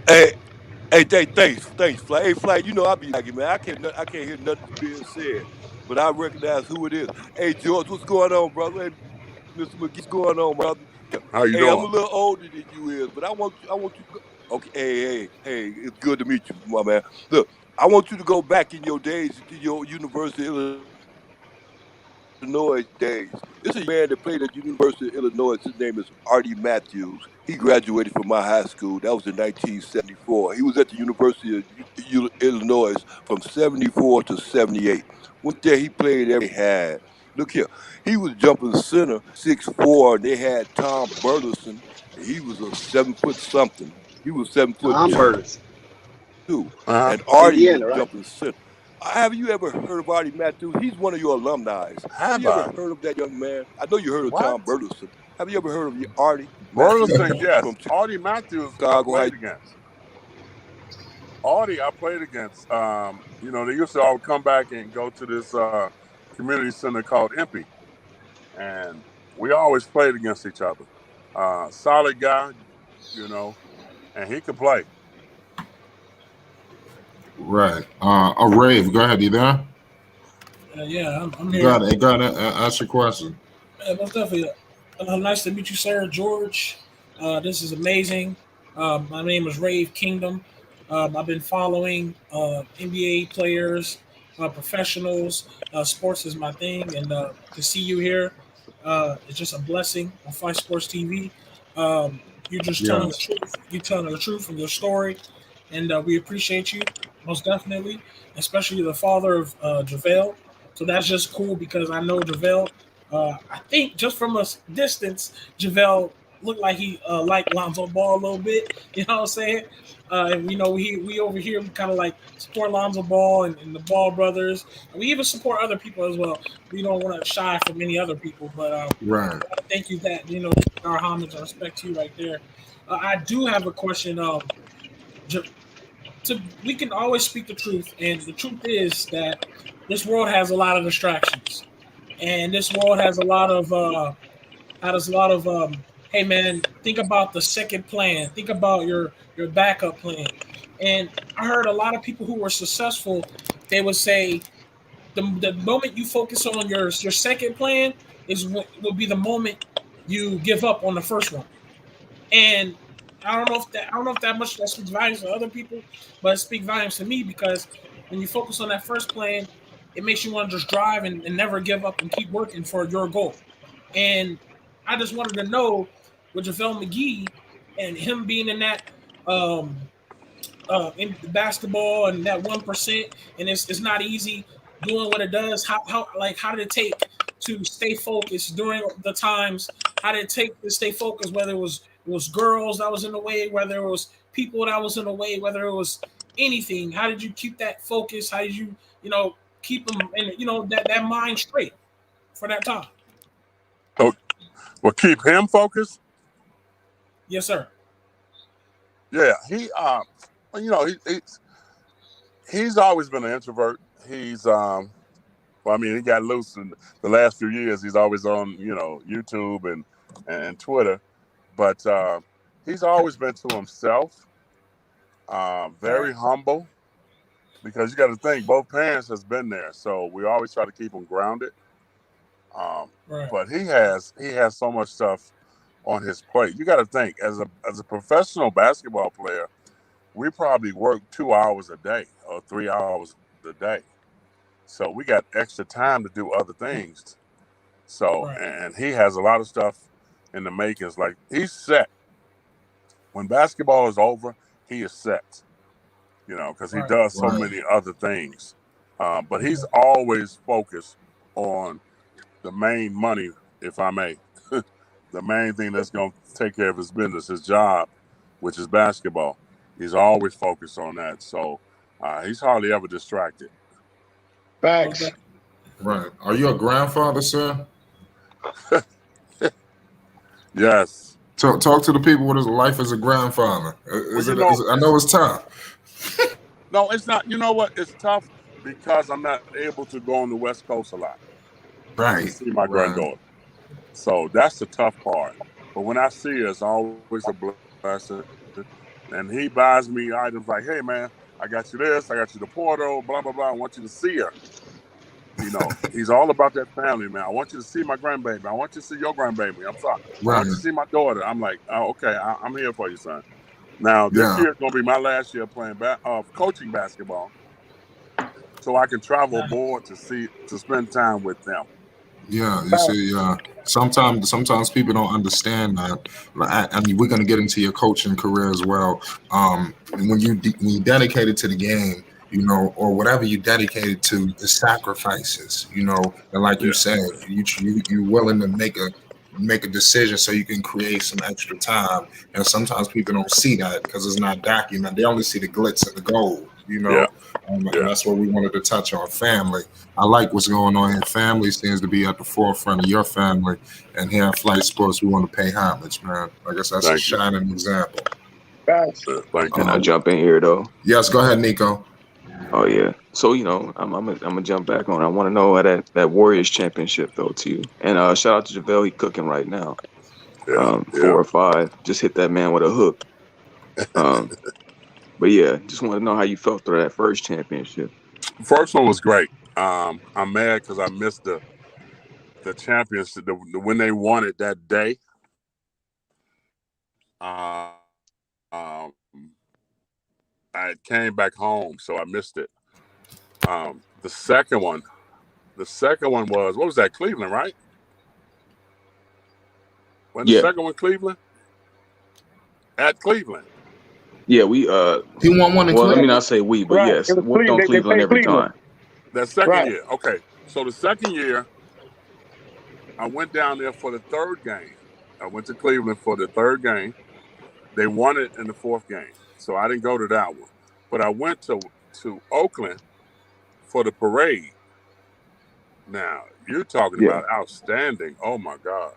I: Thanks, Flag. Hey, Flag, I be like it, man. I can't hear nothing being said, but I recognize who it is. Hey, George, what's going on, brother? Hey, Mr. McGee, what's going on, brother?
D: How you doing?
I: I'm a little older than you is, but I want you to go. Okay, hey, it's good to meet you, my man. Look, I want you to go back in your days to your University of Illinois days. This is a man that played at the University of Illinois. His name is Artie Matthews. He graduated from my high school. That was in 1974. He was at the University of Illinois from 74 to 78. Went there, he played every he had. Look here, he was jumping center, 6'4", and they had Tom Burleson. He was a 7 foot something. He was 7 foot
F: Tom Burleson.
I: two.
D: Uh-huh.
I: And Artie
F: Indiana,
I: was
F: right?
I: jumping center. Have you ever heard of Artie Matthews? He's one of your alumni. Have you ever heard of that young man? I know you heard of
D: What?
I: Tom Burleson. Have you ever heard of Artie
D: Burleson,
I: Matthews?
D: yes.
I: From
D: Artie Matthews, I
I: Chicago High.
D: played against. Artie, I played against. You know, they used to all come back and go to this community center called Impey, and we always played against each other. Solid guy, you know, and he could play.
B: Right. Rave, go ahead. You there?
G: Yeah, I'm
B: You
G: here.
B: got it. Ask your question.
G: Most definitely. Nice to meet you, sir, George. This is amazing. My name is Rave Kingdom. I've been following NBA players, professionals. Sports is my thing, and to see you here, it's just a blessing on Fight Sports TV. You're just telling the truth. You're telling the truth from your story, and we appreciate you most definitely, especially the father of Javel. So that's just cool because I know Javel. I think just from a distance, Javel looked like he liked Lonzo Ball a little bit. You know what I'm saying? And you know, we over here kind of like support Lonzo Ball and the Ball brothers. And we even support other people as well. We don't want to shy from any other people, but
B: Right.
G: thank you that our homage and respect to you right there. I do have a question. We can always speak the truth, and the truth is that this world has a lot of distractions, and this world has a lot of hey man, think about the second plan, think about your backup plan. And I heard a lot of people who were successful, they would say the moment you focus on your second plan will be the moment you give up on the first one. And I don't know if that much that speaks volumes to other people, but it speaks volumes to me because when you focus on that first plan, it makes you want to just drive and never give up and keep working for your goal. And I just wanted to know with JAVALE McGee and him being in that in basketball and that 1%, and it's not easy doing what it does. How did it take to stay focused during the times? How did it take to stay focused? Whether it was girls that was in the way, whether it was people that was in the way, whether it was anything. How did you keep that focus? How did you keep them and that mind straight for that time?
D: Well, keep him focused.
G: Yes, sir.
D: Yeah, he he's always been an introvert. He's well, I mean, he got loose in the last few years. He's always on YouTube and Twitter, but he's always been to himself. Very humble, because you got to think both parents has been there, so we always try to keep him grounded.
G: Right.
D: But he has so much stuff on his plate. You got to think, as a professional basketball player, we probably work 2 hours a day or 3 hours a day. So we got extra time to do other things. So,
G: Right.
D: and he has a lot of stuff in the makings. Like, he's set. When basketball is over, he is set, because he
G: Right.
D: does so
B: Right.
D: many other things. But he's always focused on the main money, if I may. The main thing that's going to take care of his business, his job, which is basketball. He's always focused on that. So he's hardly ever distracted.
E: Facts.
B: Right. Are you a grandfather, sir?
D: Yes.
B: Talk to the people what is life as a grandfather. I know it's tough.
D: No, it's not. You know what? It's tough because I'm not able to go on the West Coast a lot to
B: Right.
D: see my granddaughter. So that's the tough part. But when I see her, it's always a blessing. And he buys me items like, hey, man, I got you this. I got you the Porto, blah, blah, blah. I want you to see her. He's all about that family, man. I want you to see my grandbaby. I want you to see your grandbaby. I'm sorry. I want you to see my daughter. I'm like, oh, okay, I'm here for you, son. Now, this year is going to be my last year playing coaching basketball, so I can travel abroad to spend time with them.
B: Yeah, you see, sometimes people don't understand that. I mean, we're going to get into your coaching career as well. When you dedicated to the game, or whatever you dedicated to, the sacrifices, and like you
D: Yeah,
B: said, you're willing to make a decision so you can create some extra time. And sometimes people don't see that because it's not documented. They only see the glitz and the gold,
D: yeah,
B: and
D: yeah.
B: that's what we wanted to touch on, family. I like what's going on here. Family seems to be at the forefront of your family. And here at Flight Sports, we want to pay homage, man. I guess that's a
D: Thank you.
B: shining example.
E: Facts.
D: Thank
H: Can
D: you.
H: I jump in here though?
B: Yes, go ahead, Nico.
H: Oh yeah. So I'm gonna jump back on. I want to know that Warriors championship though too. And shout out to Javel. He cooking right now.
D: Yeah,
H: 4
D: yeah.
H: or 5. Just hit that man with a hook. But yeah, just want to know how you felt through that first championship.
D: First one was great. I'm mad because I missed the championship when they won it that day. Um, I came back home, so I missed it. The second one was, what was that? Cleveland, right? When the
H: Yeah.
D: second one, Cleveland? At Cleveland.
H: Yeah, we
B: He won one in
H: well, let me
B: Cleveland.
H: not say we, but
E: Right.
H: yes,
E: It was
H: whooped on
E: Cleveland. They
H: Cleveland
E: played
H: every
E: Cleveland.
H: time.
D: That second
E: Right.
D: year. Okay. So the second year, I went down there for the third game. I went to Cleveland for the third game. They won it in the fourth game. So I didn't go to that one. But I went to Oakland for the parade. Now, you're talking
H: Yeah.
D: about outstanding. Oh my God.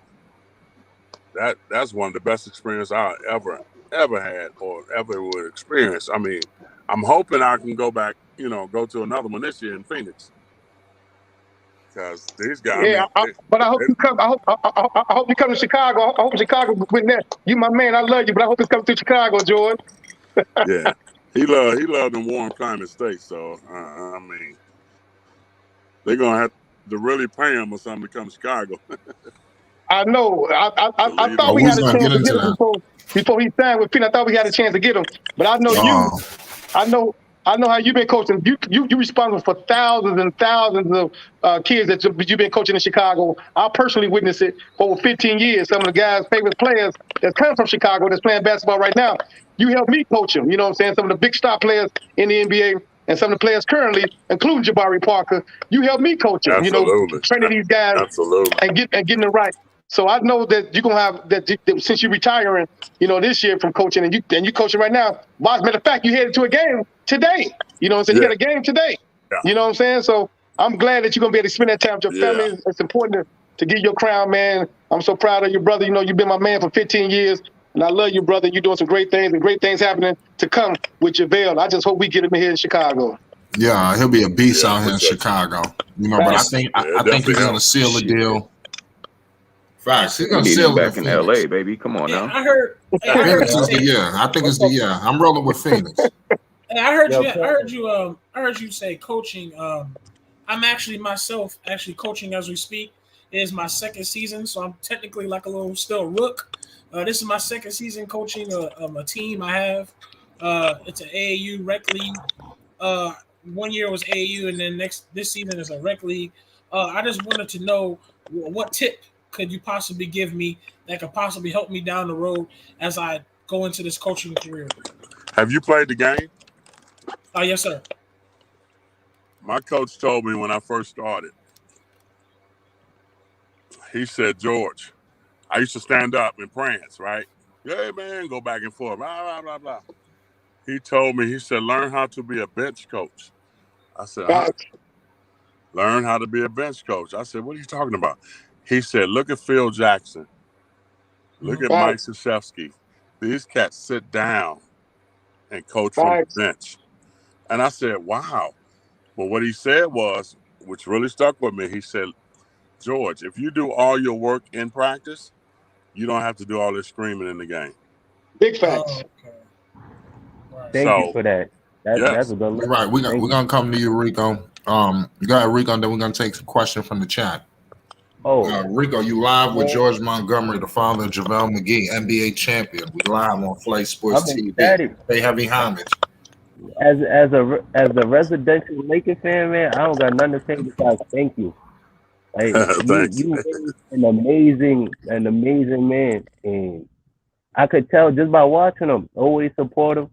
D: That's one of the best experiences I ever had or ever would experience. I mean, I'm hoping I can go back, go to another one this year in Phoenix. Because these guys,
E: Yeah, but I hope you come. I hope you come to Chicago. I hope Chicago win that. You my man. I love you, but I hope it's coming to Chicago, George.
D: yeah, he loved them warm climate states. So I mean, they're gonna have to really pay him or something to come to Chicago.
E: I know. I thought we
B: we
E: had a
B: gonna
E: chance
B: get
E: to
B: into
E: get him
B: that.
E: before he signed with Phoenix. I thought we had a chance to get him, but I know you. I know how you've been coaching. You responsible for thousands and thousands of kids that you've been coaching in Chicago. I personally witnessed it for over 15 years. Some of the guys' favorite players that come from Chicago that's playing basketball right now. You helped me coach them. You know what I'm saying? Some of the big star players in the NBA and some of the players currently, including Jabari Parker, you helped me coach them.
D: Absolutely.
E: Training these guys
D: Absolutely.
E: and getting them right. So I know that you're gonna have that since you're retiring, this year from coaching and you coaching right now. As a matter of fact, you headed to a game today. You know what I'm saying?
D: Yeah.
E: You got a game today.
D: Yeah.
E: You know what I'm saying? So I'm glad that you're gonna be able to spend that time with your family. It's important to get your crown, man. I'm so proud of you, brother. You've been my man for 15 years. And I love you, brother. You're doing some great things and great things happening to come with Javale. I just hope we get him here in Chicago.
B: Yeah, he'll be a beast out here in Chicago. But I think he's gonna seal the deal. Facts. He's gonna seal it
H: back in LA, baby. Come on now.
G: I heard
B: Phoenix is the year. I think it's the year. I'm rolling with Phoenix.
G: I heard you say coaching. I'm actually myself coaching as we speak. It is my second season, so I'm technically like a little still rook. This is my second season coaching a team I have. It's an AAU rec league. 1 year was AAU, and then this season is a rec league. I just wanted to know what tip could you possibly give me that could possibly help me down the road as I go into this coaching career.
D: Have you played the game?
G: Yes, sir.
D: My coach told me when I first started, he said, George, I used to stand up and prance, right? Yeah, man, go back and forth, blah, blah, blah, blah. He told me, he said, learn how to be a bench coach. I said, huh? Learn how to be a bench coach. I said, what are you talking about? He said, look at Phil Jackson. Look at Mike Krzyzewski. These cats sit down and coach from the bench. And I said, wow. But what he said was, which really stuck with me, he said, George, if you do all your work in practice, you don't have to do all this screaming in the game.
E: Big facts.
J: Thank you for that. That's a good look.
B: Right. We're gonna come to you, Rico. You got Rico, then we're gonna take some questions from the chat. Rico, you live with George Montgomery, the father of JaVale McGee, NBA champion. We live on Flight Sports TV. Pay heavy homage.
J: As a residential Lakers fan, man, I don't got nothing to say besides thank you. Like
D: Thanks.
J: you raised an amazing man, and I could tell just by watching him. Always supportive.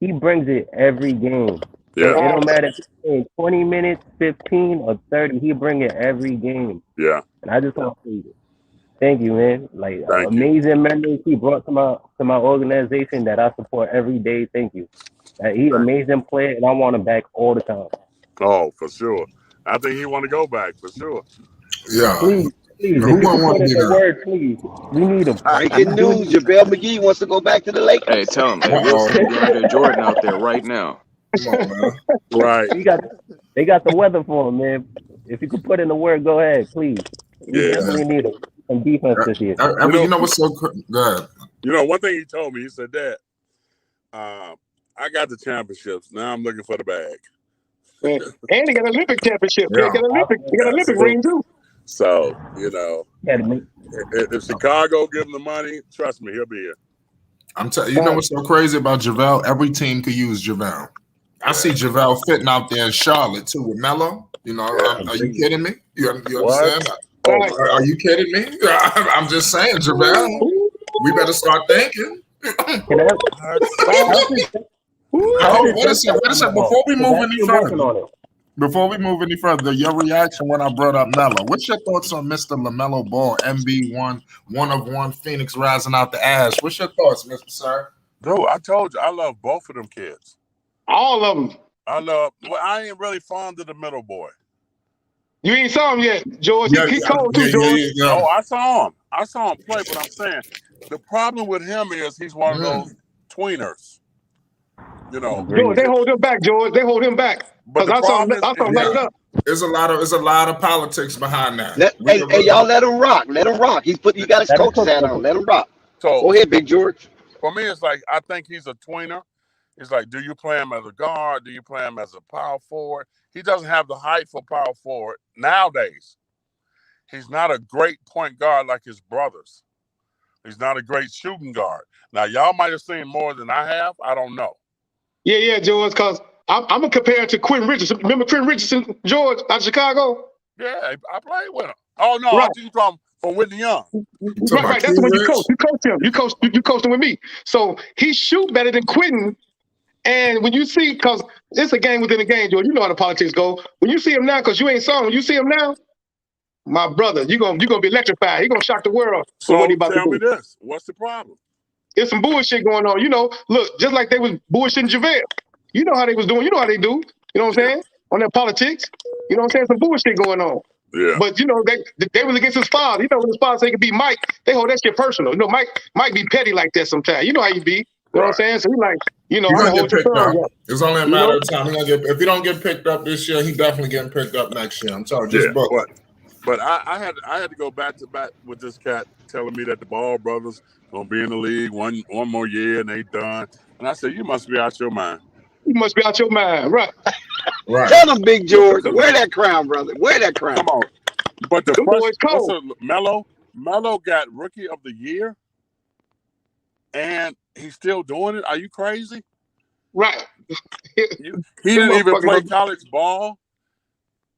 J: He brings it every game.
D: Yeah.
J: It don't matter if it's playing 20 minutes, 15, or 30. He bring it every game.
D: Yeah.
J: And I just want to say thank you, man. Like
D: Thank you.
J: amazing memories he brought to my organization that I support every day. Thank you. He amazing player, and I want him back all the time.
D: Oh, for sure. I think he want to go back for sure.
B: Yeah.
J: Please, if
B: Who
J: you
B: won't
J: can
B: want
J: put
B: to
J: in
B: be
J: the
B: there?
J: word, please. We need him.
F: Breaking news: Javel McGee wants to go back to the Lakers.
H: Hey, tell him, hey, we'll send DeAndre Jordan out there right now.
B: Come on, man.
D: Right.
J: They got the weather for him, man. If you could put in the word, go ahead, please. We
D: Yeah.
J: definitely need some defense this year.
B: You know what's so good?
D: You know, one thing he told me, he said that I got the championships. Now I'm looking for the bag.
E: And he got an Olympic championship.
B: Yeah.
E: He got an Olympic ring too.
D: So, you know,
J: Yeah, to make-
D: if Chicago give him the money, trust me, he'll be here.
B: I'm telling you, know what's so crazy about Javel? Every team could use Javel. I see Javel fitting out there in Charlotte too with Melo. You know, are you kidding me? You understand? Are you kidding me? I'm just saying, Javel. We better start thinking.
J: Can I-
B: Wait a second. Before we move any
J: working on
B: further,
J: it.
B: before we move any further, your reaction when I brought up Melo. What's your thoughts on Mr. LaMelo Ball, MB1, one of one, Phoenix rising out the ash? What's your thoughts, Mr. Sir?
D: Dude, I told you, I love both of them kids.
E: All of them.
D: I ain't really fond of the middle boy.
E: You ain't saw him yet, George. He cold too, George.
D: Oh, I saw him. I saw him play, but I'm saying the problem with him is he's one of those tweeners. You know,
E: George, they hold him back, George. They hold him back.
D: But the
E: I saw him
D: problem
E: light it up.
B: There's a lot of politics behind that.
F: Hey, y'all let him rock. Let him rock. He got his coach's hat on. Let him rock.
D: So
F: go ahead, Big George.
D: For me, it's like I think he's a tweener. It's like, do you play him as a guard? Do you play him as a power forward? He doesn't have the height for power forward nowadays. He's not a great point guard like his brothers. He's not a great shooting guard. Now, y'all might have seen more than I have. I don't know.
E: Yeah, George, because I'm going to compare it to Quentin Richardson. Remember Quentin Richardson, George, out of Chicago?
D: Yeah, I played with him. Oh, no,
E: right.
D: I think you're talking from Whitney Young.
E: Right. That's the one you coached. You coached him. You coached him with me. So he shoot better than Quentin. And when you see, because it's a game within a game, George, you know how the politics go. When you see him now, because you ain't saw him, when you see him now, my brother, you're gonna be electrified. He's gonna shock the world.
D: So
E: what he about
D: tell
E: to
D: me
E: do.
D: this. What's the problem?
E: There's some bullshit going on. You know, look, just like they was bullshitting Javel. You know how they was doing. You know how they do. You know what I'm saying? On their politics. You know what I'm saying? Some bullshit going on.
D: Yeah.
E: But you know, they was against his father. You know, when his father said he could be Mike, they hold that shit personal. You know, Mike be petty like that sometimes. You know how you be. You know what I'm saying? So he like, you know, I'm gonna hold your thumb up.
B: It's only a matter of time. If he don't get picked up this year, he definitely getting picked up next year. I'm sorry, just book.
D: But I had to go back to back with this cat telling me that the Ball brothers gonna be in the league one more year and they done. And I said, you must be out your mind.
E: You must be out your mind, right?
B: Right.
F: Tell him, Big George, wear that crown, brother. Wear that crown.
D: Come on. But the
E: boys cold.
D: Melo got Rookie of the Year, and he's still doing it. Are you crazy?
E: Right.
D: He didn't even play college ball.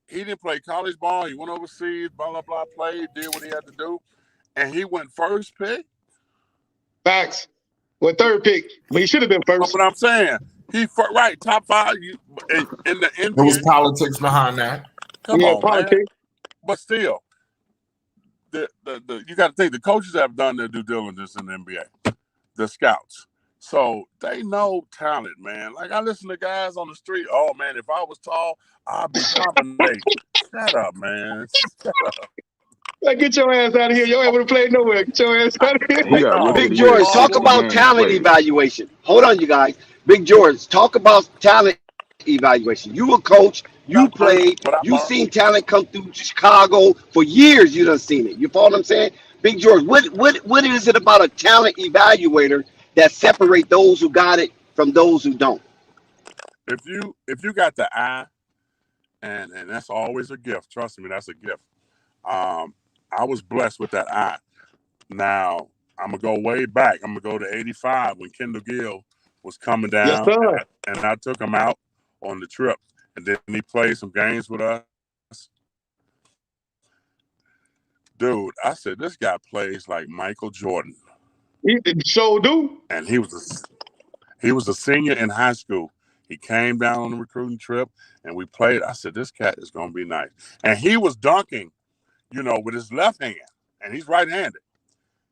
D: He didn't play college ball. He went overseas, blah, blah, blah, played, did what he had to do. And he went first pick.
E: Facts. Well, third pick. But he should have been first.
D: But I'm saying, top 5 in the NBA.
B: There was politics behind that.
D: Come on,
E: politics.
D: man. But still, you got to think the coaches have done their due diligence in the NBA, the scouts. So they know talent, man. Like I listen to guys on the street. Oh man, if I was tall, I'd be dominating. Shut up, man. Shut up.
E: Like, get your ass out of here. You ain't able to play nowhere. Get your ass out of here.
F: Big George, talk about talent evaluation. Hold on, you guys. Big George, talk about talent evaluation. You a coach. You played. You seen talent come through Chicago for years. You done seen it. You follow what I'm saying? Big George, what is it about a talent evaluator that separate those who got it from those who don't?
D: If you got the eye, and that's always a gift. Trust me, that's a gift. I was blessed with that eye. Now I'm gonna go way back. I'm gonna go to '85 when Kendall Gill was coming down,
E: yes, sir.
D: And I took him out on the trip, and then he played some games with us. dude, I said, this guy plays like Michael Jordan.
E: He so do.
D: And he was a senior in high school. He came down on the recruiting trip, and we played. I said, this cat is going to be nice. And he was dunking, with his left hand, and he's right-handed.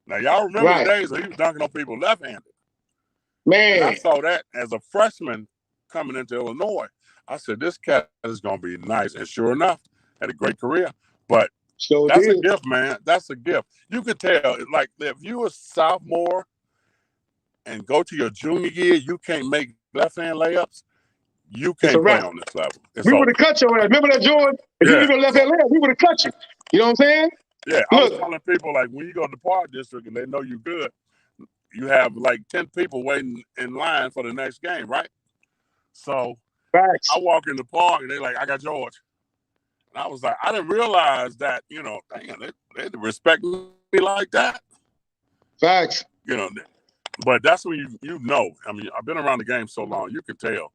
D: Now, y'all remember the days when he was dunking on people left-handed.
E: Man.
D: And I saw that as a freshman coming into Illinois. I said, this cat is going to be nice. And sure enough, had a great career. But that's a gift, man. That's a gift. You could tell, like, if you a sophomore and go to your junior year, you can't make left-hand layups, you can't play on this level.
E: We would have cut your ass. Remember that, George? If you did a left-hand layup, we would have cut you. You know what I'm saying?
D: Yeah, I was telling people, like, when you go to the park district and they know you're good, you have, like, 10 people waiting in line for the next game, right? So I walk in the park, and they're like, I got George. And I was like, I didn't realize that, they respect me like that.
E: Facts.
D: But that's when you know. I mean, I've been around the game so long, you can tell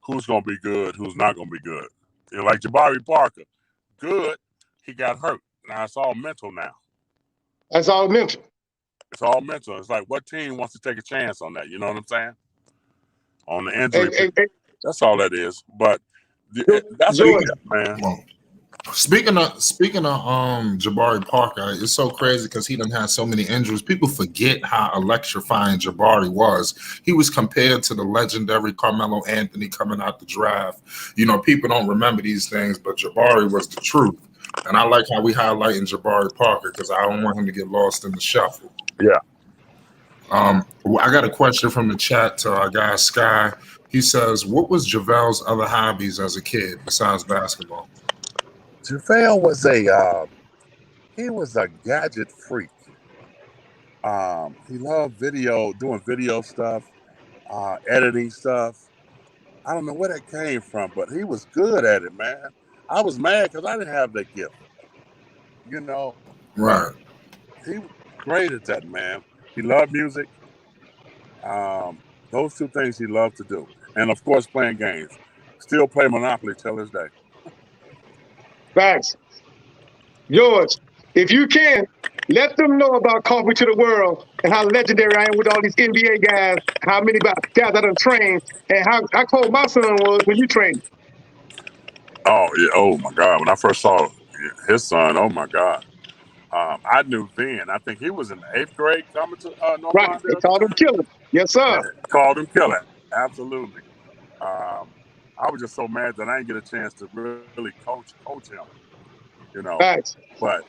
D: who's going to be good, who's not going to be good. Like Jabari Parker, good, he got hurt. Now it's all mental now.
E: That's all mental.
D: It's all mental. It's like, what team wants to take a chance on that? You know what I'm saying? On the injury. That's all that is. But that's a gift, man.
B: Speaking of Jabari Parker, it's so crazy because he done had so many injuries. People forget how electrifying Jabari was. He was compared to the legendary Carmelo Anthony coming out the draft. People don't remember these things, but Jabari was the truth. And I like how we highlighting Jabari Parker because I don't want him to get lost in the shuffle.
D: Yeah.
B: I got a question from the chat to our guy Sky. He says, "What was Javale's other hobbies as a kid besides basketball?"
D: Javel was a gadget freak. He loved doing video stuff, editing stuff. I don't know where that came from, but he was good at it, man. I was mad because I didn't have that gift.
B: Right.
D: He was great at that, man. He loved music. Those two things he loved to do. And, of course, playing games. Still play Monopoly till this day.
E: Facts. George, if you can, let them know about Coffee to the World and how legendary I am with all these NBA guys, how many guys I done trained, and how cold my son was when you trained.
D: Oh, yeah. Oh, my God. When I first saw his son, oh, my God. I knew then. I think he was in the 8th grade coming to North
E: Right. They called him Killer. Yes, sir.
D: Yeah, called him Killer. Absolutely. I was just so mad that I didn't get a chance to really coach him.
E: Facts.
D: But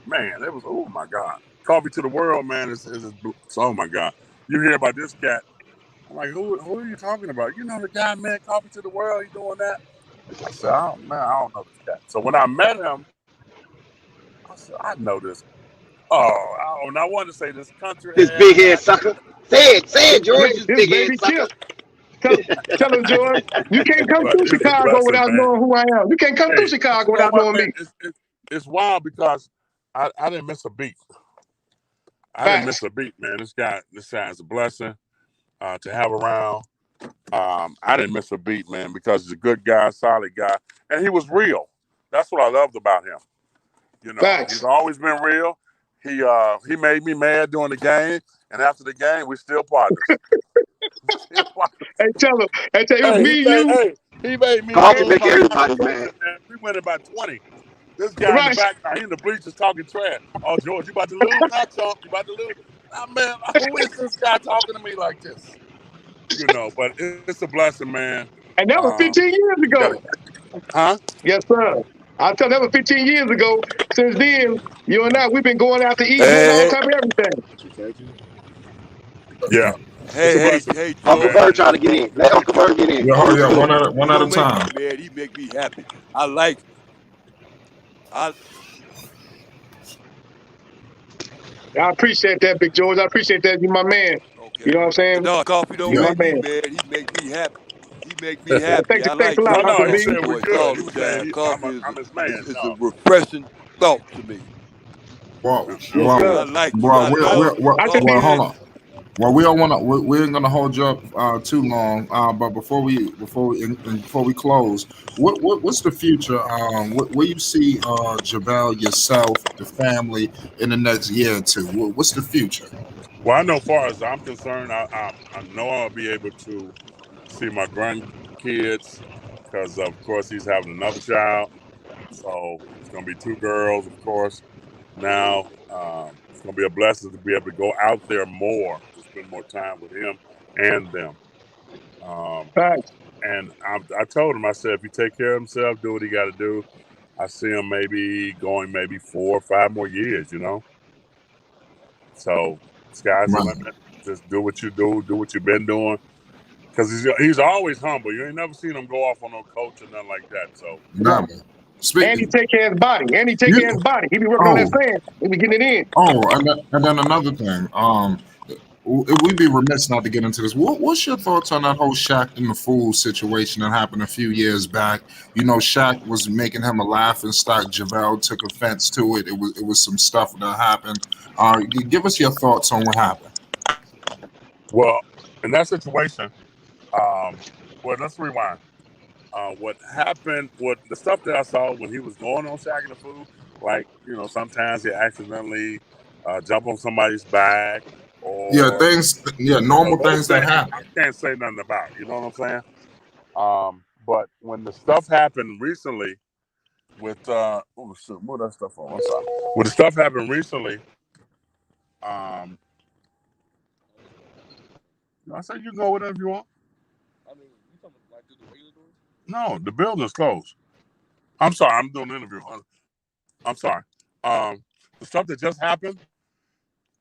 D: man, it was, oh my God. Coffee to the World, man, is oh my God. You hear about this cat. I'm like, who are you talking about? You know the guy, man, Coffee to the World, he doing that? I said, I don't know this cat. So when I met him, I said, I know this. And I wanted to say this country.
F: This big head sucker. Say it, George. This big head sucker.
E: Tell him, George, you can't come through Chicago without knowing who I am. You can't come through Chicago without knowing me.
D: It's wild because I didn't miss a beat. Didn't miss a beat, man. This guy is a blessing to have around. I didn't miss a beat, man, because he's a good guy, solid guy, and he was real. That's what I loved about him. He's always been real. He made me mad during the game, and after the game, we still partners.
E: Hey, tell him. Hey, tell him, me, you.
D: He made me
F: make everybody mad.
D: We went about 20. This guy in the back, he in the bleachers talking trash. Oh, George, you about to lose? Not Chump. You about to lose? Man, who is this guy talking to me like this? But it's a blessing, man.
E: And that was 15 years ago.
D: Huh?
E: Yes, sir. I'll tell you, that was 15 years ago. Since then, you and I, we've been going out to eat, doing all type of everything.
D: Yeah.
I: Hey,
F: Uncle Bird trying to get in. Let Uncle Bird get in.
B: Yeah, one at a time.
I: Man, he make me happy.
E: I appreciate that, Big George. I appreciate that. You my man. Okay. You know what I'm saying?
I: No, Coffee don't make me, man. He make me happy.
E: Thanks a lot,
D: Uncle
E: B.
D: He said we're good.
I: Coffee
D: I'm his man.
I: It's a refreshing thought to me.
B: Well,
I: I like
B: hold on. Well, we don't want to. We ain't gonna hold you up too long. But before we close, what's the future? Where you see Javel, yourself, the family in the next year or two? What's the future?
D: Well, I know, far as I'm concerned, I know I'll be able to see my grandkids because, of course, he's having another child. So it's going to be two girls, of course. Now, it's going to be a blessing to be able to go out there more, to spend more time with him and them.
E: Facts.
D: And I told him, I said, if he take care of himself, do what he got to do, I see him maybe going 4 or 5 more years, you know? So sky's the limit. Just do what you do what you've been doing. Because he's always humble. You ain't never seen him go off on no coach or nothing like that. So,
B: Never.
E: And he take care of his body. He be working on that sand. He be getting it in.
B: Oh, and then another thing. We'd be remiss not to get into this. What's your thoughts on that whole Shaq and the Fool situation that happened a few years back? You know, Shaq was making him a laughing stock. Javel took offense to it. It was some stuff that happened. Give us your thoughts on what happened.
D: Well, in that situation, let's rewind. What happened? What the stuff that I saw when he was going on Shaq and the Fool, like, you know, sometimes he accidentally jump on somebody's back. Or,
B: normal things that happen.
D: I can't say nothing about, you know what I'm saying? But when the stuff happened recently with what that stuff on? I'm sorry. When the stuff happened recently, I said you can go whatever you want. I mean, you talking like through the regular doors? No, the building's closed. I'm sorry, I'm doing an interview. I'm sorry. The stuff that just happened,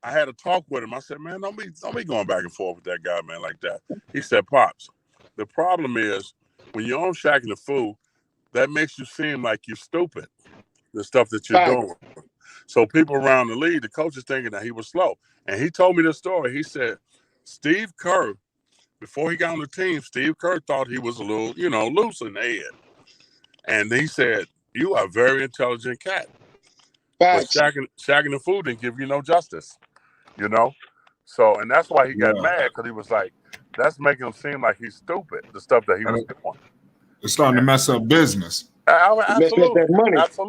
D: I had a talk with him. I said, man, don't be going back and forth with that guy, man, like that. He said, Pops, the problem is when you're on Shaq and the Fool, that makes you seem like you're stupid, the stuff that you're doing. So people around the league, the coach is thinking that he was slow. And he told me this story. He said, Steve Kerr, before he got on the team, Steve Kerr thought he was a little, loose in the head. And he said, you are a very intelligent cat. But Shaq and the Fool didn't give you no justice. You know, so and that's why he got mad, because he was like, "That's making him seem like he's stupid." The stuff that he was doing,
B: it's starting to mess up business.
D: Absolutely,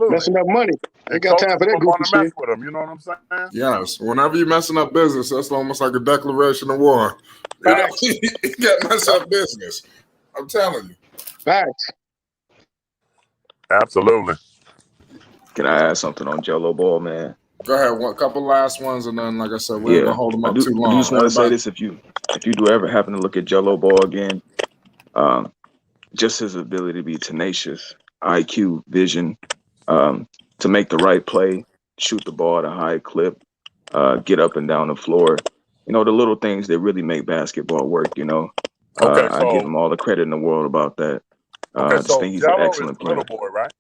E: messing up money. Ain't got time for that goofy shit.
D: Mess with him, you know what I'm saying?
B: Yes. Whenever you're messing up business, that's almost like a declaration of war. You got mess up business. I'm telling you.
E: Facts.
D: Absolutely.
H: Can I add something on Jello Ball, man?
B: Go ahead. A couple last ones, and then, like I said, we're gonna hold them up too long.
H: I just want to say this: if you do ever happen to look at Jello Ball again, just his ability to be tenacious, IQ, vision, to make the right play, shoot the ball at a high clip, get up and down the floor. You know, the little things that really make basketball work. You know, I give him all the credit in the world about that. I just think he's an excellent player.
D: Middle boy, right?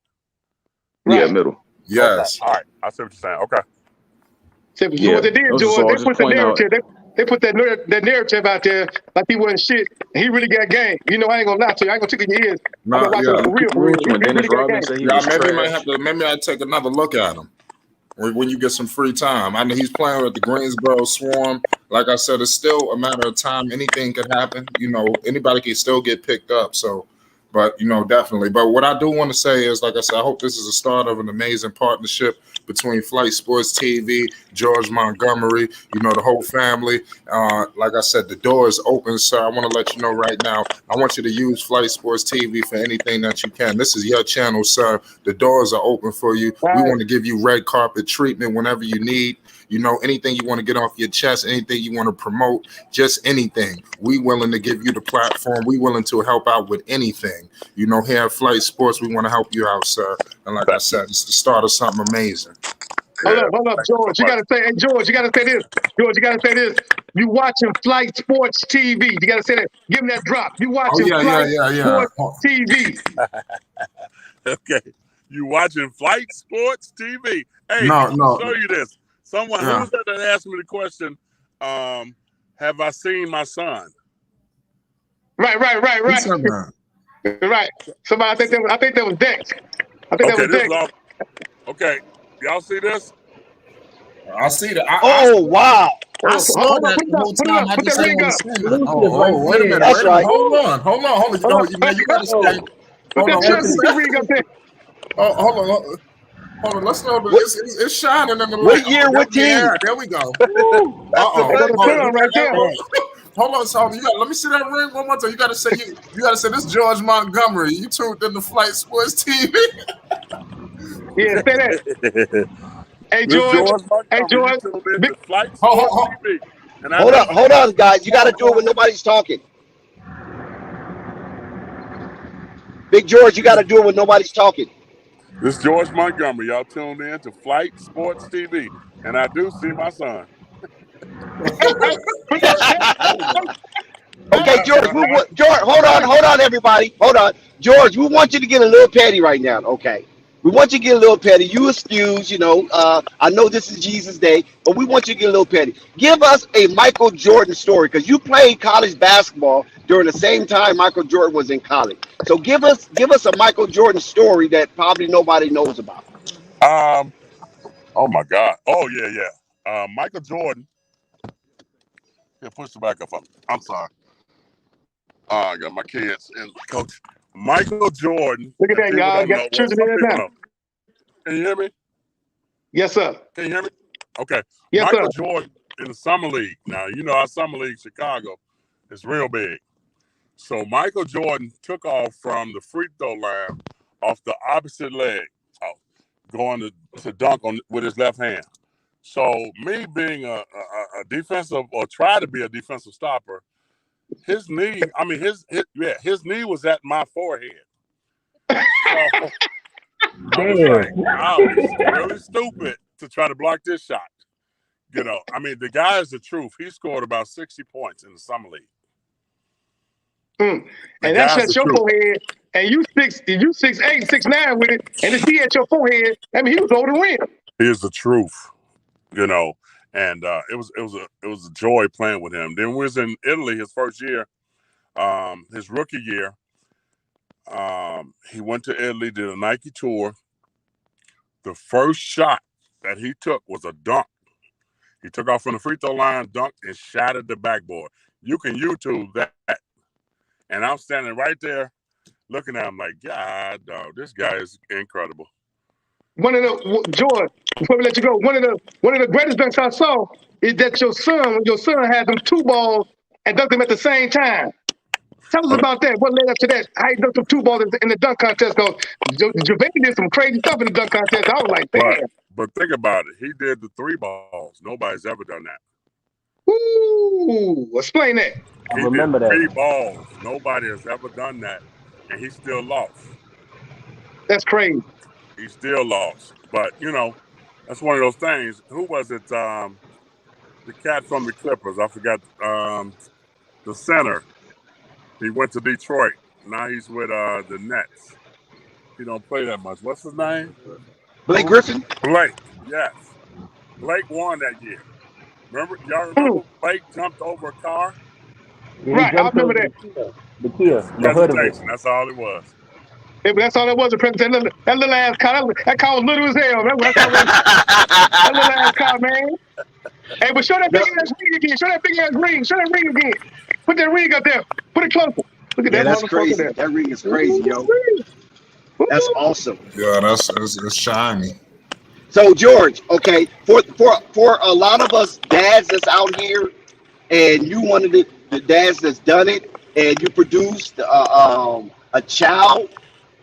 H: Yeah, middle.
B: Yes.
D: Okay. All right. I see what you're saying. Okay.
E: So what they did, George, they put the narrative. They put that narrative out there like he wasn't shit. And he really got game. You know, I ain't gonna lie to you. I ain't gonna take it in your ears. I'm gonna watch him for real.
B: Maybe I take another look at him when you get some free time. I know he's playing with the Greensboro Swarm. Like I said, it's still a matter of time. Anything could happen. You know, anybody can still get picked up. So. But, definitely. But what I do want to say is, like I said, I hope this is the start of an amazing partnership between Flight Sports TV, George Montgomery, the whole family. Like I said, the door is open, sir. I want to let you know right now. I want you to use Flight Sports TV for anything that you can. This is your channel, sir. The doors are open for you. We want to give you red carpet treatment whenever you need. Anything you want to get off your chest, anything you want to promote, just anything. We willing to give you the platform. We willing to help out with anything. Here at Flight Sports, we want to help you out, sir. And like I said, it's the start of something amazing.
E: Hold up, George. You gotta say, hey, George, you gotta say this. George, you gotta say this. You watching Flight Sports TV. You gotta say that. Give him that drop. You watching Flight Sports TV.
D: Okay. You watching Flight Sports TV. Hey,
B: no.
D: Show you this. Someone who was that asked me the question, have I seen my son?
E: Right. Right. Somebody, I think that was Dex.
D: Okay, y'all see this?
B: I see that.
F: Oh, wow.
B: I
E: So,
B: saw
E: hold on,
B: that the whole
E: put it
B: time.
E: up,
B: I
E: put
B: just
E: that
B: ain't
E: ring
B: want
E: up.
B: to say
J: Exclusive
B: nothing. Oh,
J: right
B: wait a minute.
J: there.
F: That's right.
B: Hold on.
E: Hold
B: You
E: on,
B: know, you got to say.
E: put
B: Hold
E: that
B: on. Wait a
E: championship
B: second.
E: ring up there.
B: Oh, hold on. Let's know.
F: What,
B: It's shining in the light.
F: what year,
B: Oh,
F: what team?
B: there we go.
J: Woo.
F: That's the
E: There go the
F: best
E: sun
F: thing.
E: right there.
B: Hold on, so let me see that ring one more time. You got to say you got to say this George Montgomery. You tuned in to Flight Sports TV.
E: Yeah, say that. Hey,
D: This
E: George.
D: George
E: Hey,
D: Montgomery, you
E: George.
D: tuned in
E: Big,
D: to Flight
B: Hold,
D: Sports
B: hold,
D: TV. And I do
F: Hold on, guys. You got to do it
B: hold,
F: when nobody's talking. Big George, you got to do it when nobody's talking.
D: this George Montgomery. Y'all tuned in to Flight Sports TV. And I do see my son.
E: put that.
F: Okay, George, George, hold on, everybody. Hold on. George, we want you to get a little petty right now, okay? We want you to get a little petty. You excuse, I know this is Jesus' day, but we want you to get a little petty. Give us a Michael Jordan story, because you played college basketball during the same time Michael Jordan was in college. So give us a Michael Jordan story that probably nobody knows about.
D: Oh my God. Oh yeah. Michael Jordan. Here, push the back up. I'm sorry. I got my kids and coach. Michael Jordan.
E: Look at
D: If
E: that,
D: people
E: y'all.
D: don't
E: Got
D: know,
E: the
D: well,
E: children
D: some
E: in there
D: people
E: now.
D: know. Can you hear me?
E: Yes, sir.
D: Can you hear me? Okay.
E: Yes, sir.
D: Michael Jordan in the summer league. Now you know our summer league, Chicago, is real big. So Michael Jordan took off from the free throw line off the opposite leg, going to dunk on with his left hand. So me being a defensive or try to be a defensive stopper, his knee, his knee was at my forehead. So I was like,
J: Damn.
D: I'll be really stupid to try to block this shot. The guy is the truth. He scored about 60 points in the summer league.
E: And that's your forehead. And you 6'8", 6'9" with it, and it's he at your forehead. I mean, he was over the rim.
D: He is the truth, and it was a joy playing with him. Then we was in Italy his first year, his rookie year. He went to Italy, did a Nike tour. The first shot that he took was a dunk. He took off from the free throw line, dunked, and shattered the backboard. You can YouTube that. And I'm standing right there looking at him like, God, dog, this guy is incredible.
E: George, before we let you go, one of the greatest dunks I saw is that your son had them two balls and dunked them at the same time. Tell us about that. What led up to that? How he dunked them two balls in the dunk contest? Because Javel did some crazy stuff in the dunk contest. I was like, damn.
D: But think about it. He did the three balls. Nobody's ever done that.
E: Ooh, explain that.
J: I remember
D: did three
J: that.
D: balls. Nobody has ever done that, and he still lost.
E: That's crazy.
D: He still lost. But that's one of those things. Who was it? The cat from the Clippers. I forgot. The center. He went to Detroit. Now he's with the Nets. He don't play that much. What's his name?
F: Blake Griffin?
D: Blake. Yes. Blake won that year. Y'all remember Blake jumped over a car?
J: Yeah,
E: right, I remember that.
J: The Kia, the hood of it.
D: That's all it was.
E: Yeah, but that's all that was, a presentation. That little ass car, that car was little as hell. That little ass car, man. Hey, but show that big ass ring again. Show that big ass ring. Show that ring again. Put that ring up there. Put it closer. Look at that
F: that's
E: motherfucker
F: crazy.
E: there.
F: That ring is crazy, yo. That's awesome.
B: Yeah, it's shiny.
F: So George, okay, for a lot of us dads that's out here, and you one of the dads that's done it, and you produced a child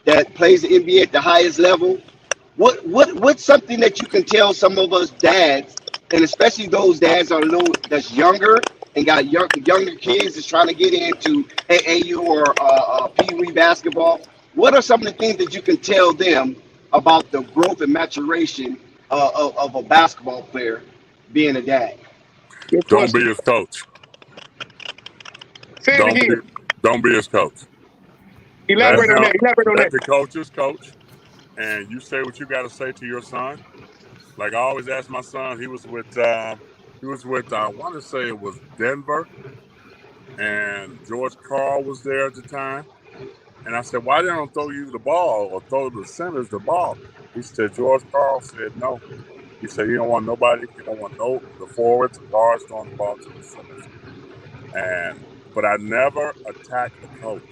F: that plays the NBA at the highest level. What's something that you can tell some of us dads, and especially those dads that's younger and got younger kids that's trying to get into AAU or Pee Wee basketball? What are some of the things that you can tell them about the growth and maturation of a basketball player being a dad?
D: Don't be his coach.
E: Say it again.
D: Don't be his coach.
E: Elaborate on that.
D: Let the coaches coach, and you say what you got to say to your son. Like I always ask my son, he was with I want to say it was Denver, and George Karl was there at the time. And I said, why didn't I throw you the ball or throw the centers the ball? He said, George Karl said no. He said he don't want nobody, he don't want the forwards or guards throwing the ball to the centers. But I never attacked the coach,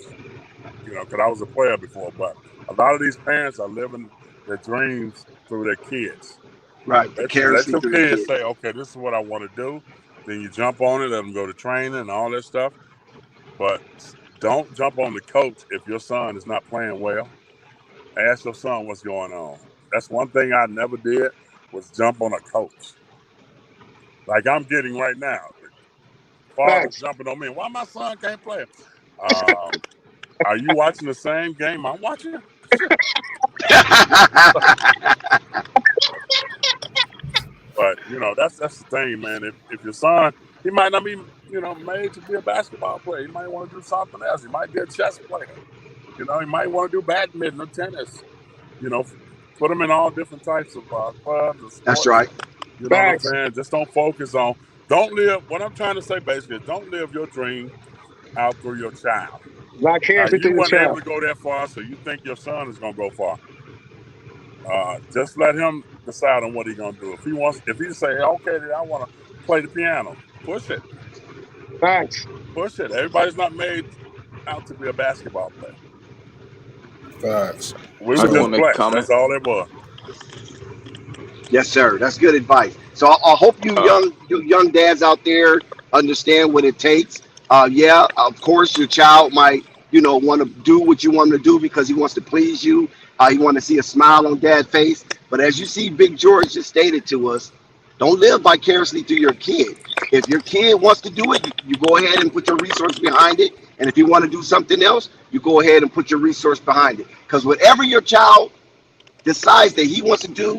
D: because I was a player before. But a lot of these parents are living their dreams through their kids.
F: Right.
D: Let your kids say, okay, this is what I want to do. Then you jump on it, let them go to training and all that stuff. But don't jump on the coach if your son is not playing well. Ask your son what's going on. That's one thing I never did, was jump on a coach. Like I'm getting right now. Father's jumping on me. Why my son can't play? Are you watching the same game I'm watching? But that's the thing, man. If your son, he might not be made to be a basketball player. He might want to do something else. He might be a chess player. He might want to do badminton or tennis. Put him in all different types of clubs and sports.
F: That's right.
D: You know what I'm saying? Just don't focus on. Don't live. What I'm trying to say basically is, don't live your dream out through your child. You weren't able to go that far, so you think your son is going to go far. Just let him decide on what he's going to do. If he say, okay, then I want to play the piano, push it.
E: Thanks.
D: Push it. Everybody's not made out to be a basketball player.
B: Facts.
D: We were just blessed. That's all it was.
F: Yes, sir. That's good advice. So I hope you young dads out there understand what it takes. Yeah, of course, your child might, want to do what you want him to do because he wants to please you. You want to see a smile on dad's face. But as you see, Big George just stated to us, don't live vicariously through your kid. If your kid wants to do it, you go ahead and put your resource behind it. And if you want to do something else, you go ahead and put your resource behind it. Because whatever your child decides that he wants to do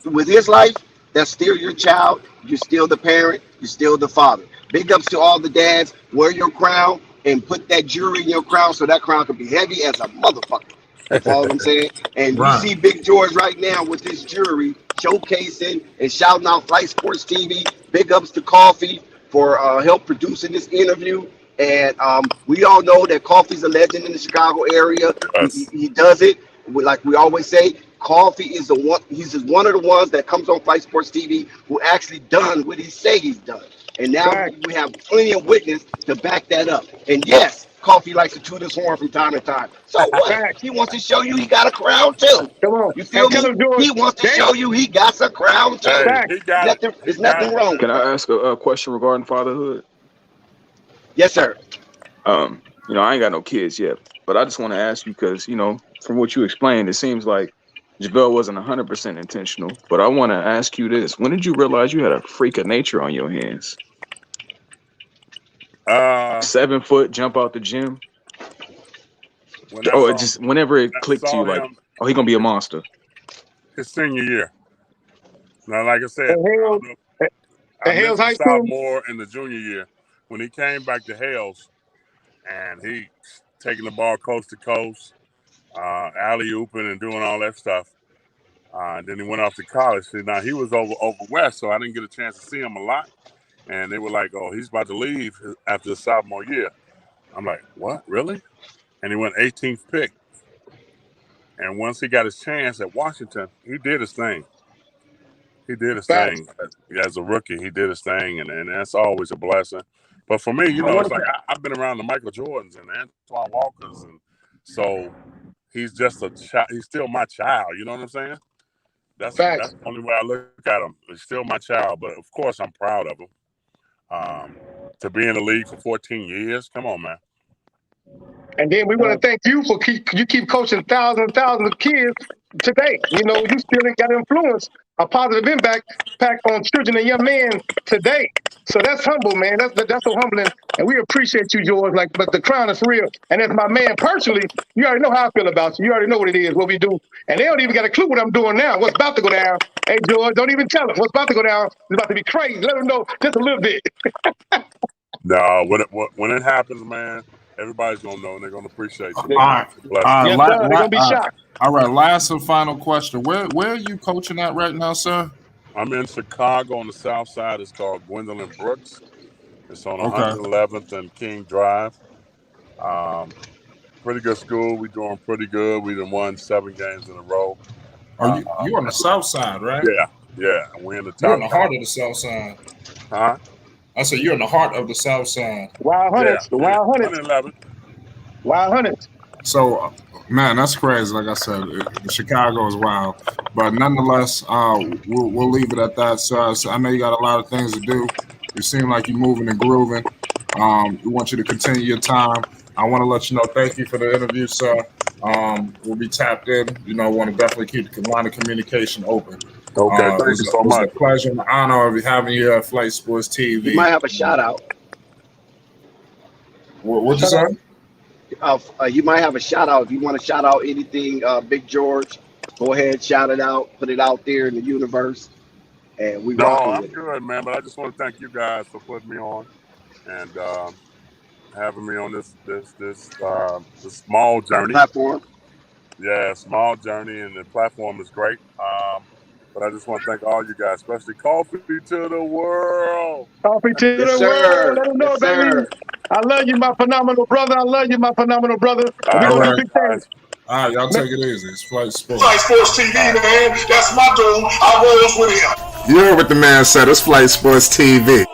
F: with his life, that's still your child. You're still the parent. You're still the father. Big ups to all the dads. Wear your crown and put that jewelry in your crown so that crown can be heavy as a motherfucker. You follow what I'm saying? And you see Big George right now with this jewelry showcasing and shouting out Flight Sports TV. Big ups to Coffee for help producing this interview. And we all know that Coffee's a legend in the Chicago area.
D: Yes.
F: He does it. Like we always say, Coffee is the one. He's just one of the ones that comes on Flight Sports TV who actually done what he say he's done. And now we have plenty of witness to back that up. And yes, Coffee likes to toot his horn from time to time. So what? He wants to show you he got a crown too.
E: Come on.
F: You feel me? He wants to show you he got a crown too. There's nothing wrong.
H: Can I ask a question regarding fatherhood?
F: Yes, sir.
H: I ain't got no kids yet, but I just want to ask you because, from what you explained, it seems like Javel wasn't 100% intentional. But I want to ask you this. When did you realize you had a freak of nature on your hands? 7 foot, jump out the gym. Whenever it clicked to you, like, oh, he going to be a monster.
D: His senior year. Now, like I said,
E: at Hales High School?
D: More in the junior year. When he came back to Hales, and he taking the ball coast to coast, alley-ooping and doing all that stuff. Then he went off to college. See, now, he was over west, so I didn't get a chance to see him a lot. And they were like, oh, he's about to leave after his sophomore year. I'm like, what? Really? And he went 18th pick. And once he got his chance at Washington, he did his thing. He did his thing. As a rookie, he did his thing, and that's always a blessing. But for me, it's like I've been around the Michael Jordans and Antoine Walkers, and so he's just a child. He's still my child. You know what I'm saying? That's the only way I look at him. He's still my child, but of course I'm proud of him. To be in the league for 14 years, come on, man.
E: And then we want to thank you for you keep coaching thousands and thousands of kids today. You still got influence, a positive impact on children and young men today. So that's humble, man. That's so humbling, and we appreciate you, George. But the crown is real, and as my man personally, you already know how I feel about you. You already know what it is, what we do, and they don't even got a clue what I'm doing now. What's about to go down? Hey, George, don't even tell them what's about to go down. It's about to be crazy. Let them know just a little bit.
D: No, when it happens, man, everybody's gonna know and they're gonna appreciate you.
B: All right.
E: Yes, sir, they're gonna be shocked.
B: All right, last and final question. Where are you coaching at right now, sir?
D: I'm in Chicago on the south side. It's called Gwendolyn Brooks. It's on 111th and King Drive. Pretty good school. We're doing pretty good. We done won 7 games in a row.
B: Are you on the south side, right?
D: Yeah, we're in the
B: You're
D: top
B: in the heart
D: five.
B: of the South Side.
D: Huh?
B: I said you're in the heart of the South Side.
E: Wild
D: Yeah,
E: Hunters, the Wild Hunters,
D: 111.
E: Wild Hunters.
B: So, man, that's crazy. Like I said, Chicago is wild, but nonetheless, we'll leave it at that. So I know you got a lot of things to do. You seem like you're moving and grooving. We want you to continue your time. I want to let you know, thank you for the interview, sir. We'll be tapped in. You know, want to definitely keep the line of communication open.
D: Okay,
B: It
D: thank you so
B: was
D: much.
B: a pleasure and honor of having you here at Flight Sports TV.
F: You might have a shout out.
B: What'd you say?
F: You might have a shout out. If you want to shout out anything, Big George, go ahead, shout it out, put it out there in the universe, and we
D: No,
F: rocking
D: I'm
F: with it.
D: good, man. But I just want to thank you guys for putting me on and having me on this small journey.
F: Platform.
D: Yeah, small journey, and the platform is great. But I just want to thank all you guys, especially Coffee to the World.
E: Coffee to
F: Yes,
E: the
F: sir.
E: world. Let them know,
F: Yes,
E: baby.
F: sir.
E: I love you, my phenomenal brother. I love you, my phenomenal brother.
D: All
E: We're gonna
B: right,
E: do big things.
B: All right, y'all take it easy. It's Flight Sports.
A: Flight Sports TV, man. That's my dude. I rolls with him.
B: You heard what the man said. It's Flight Sports TV.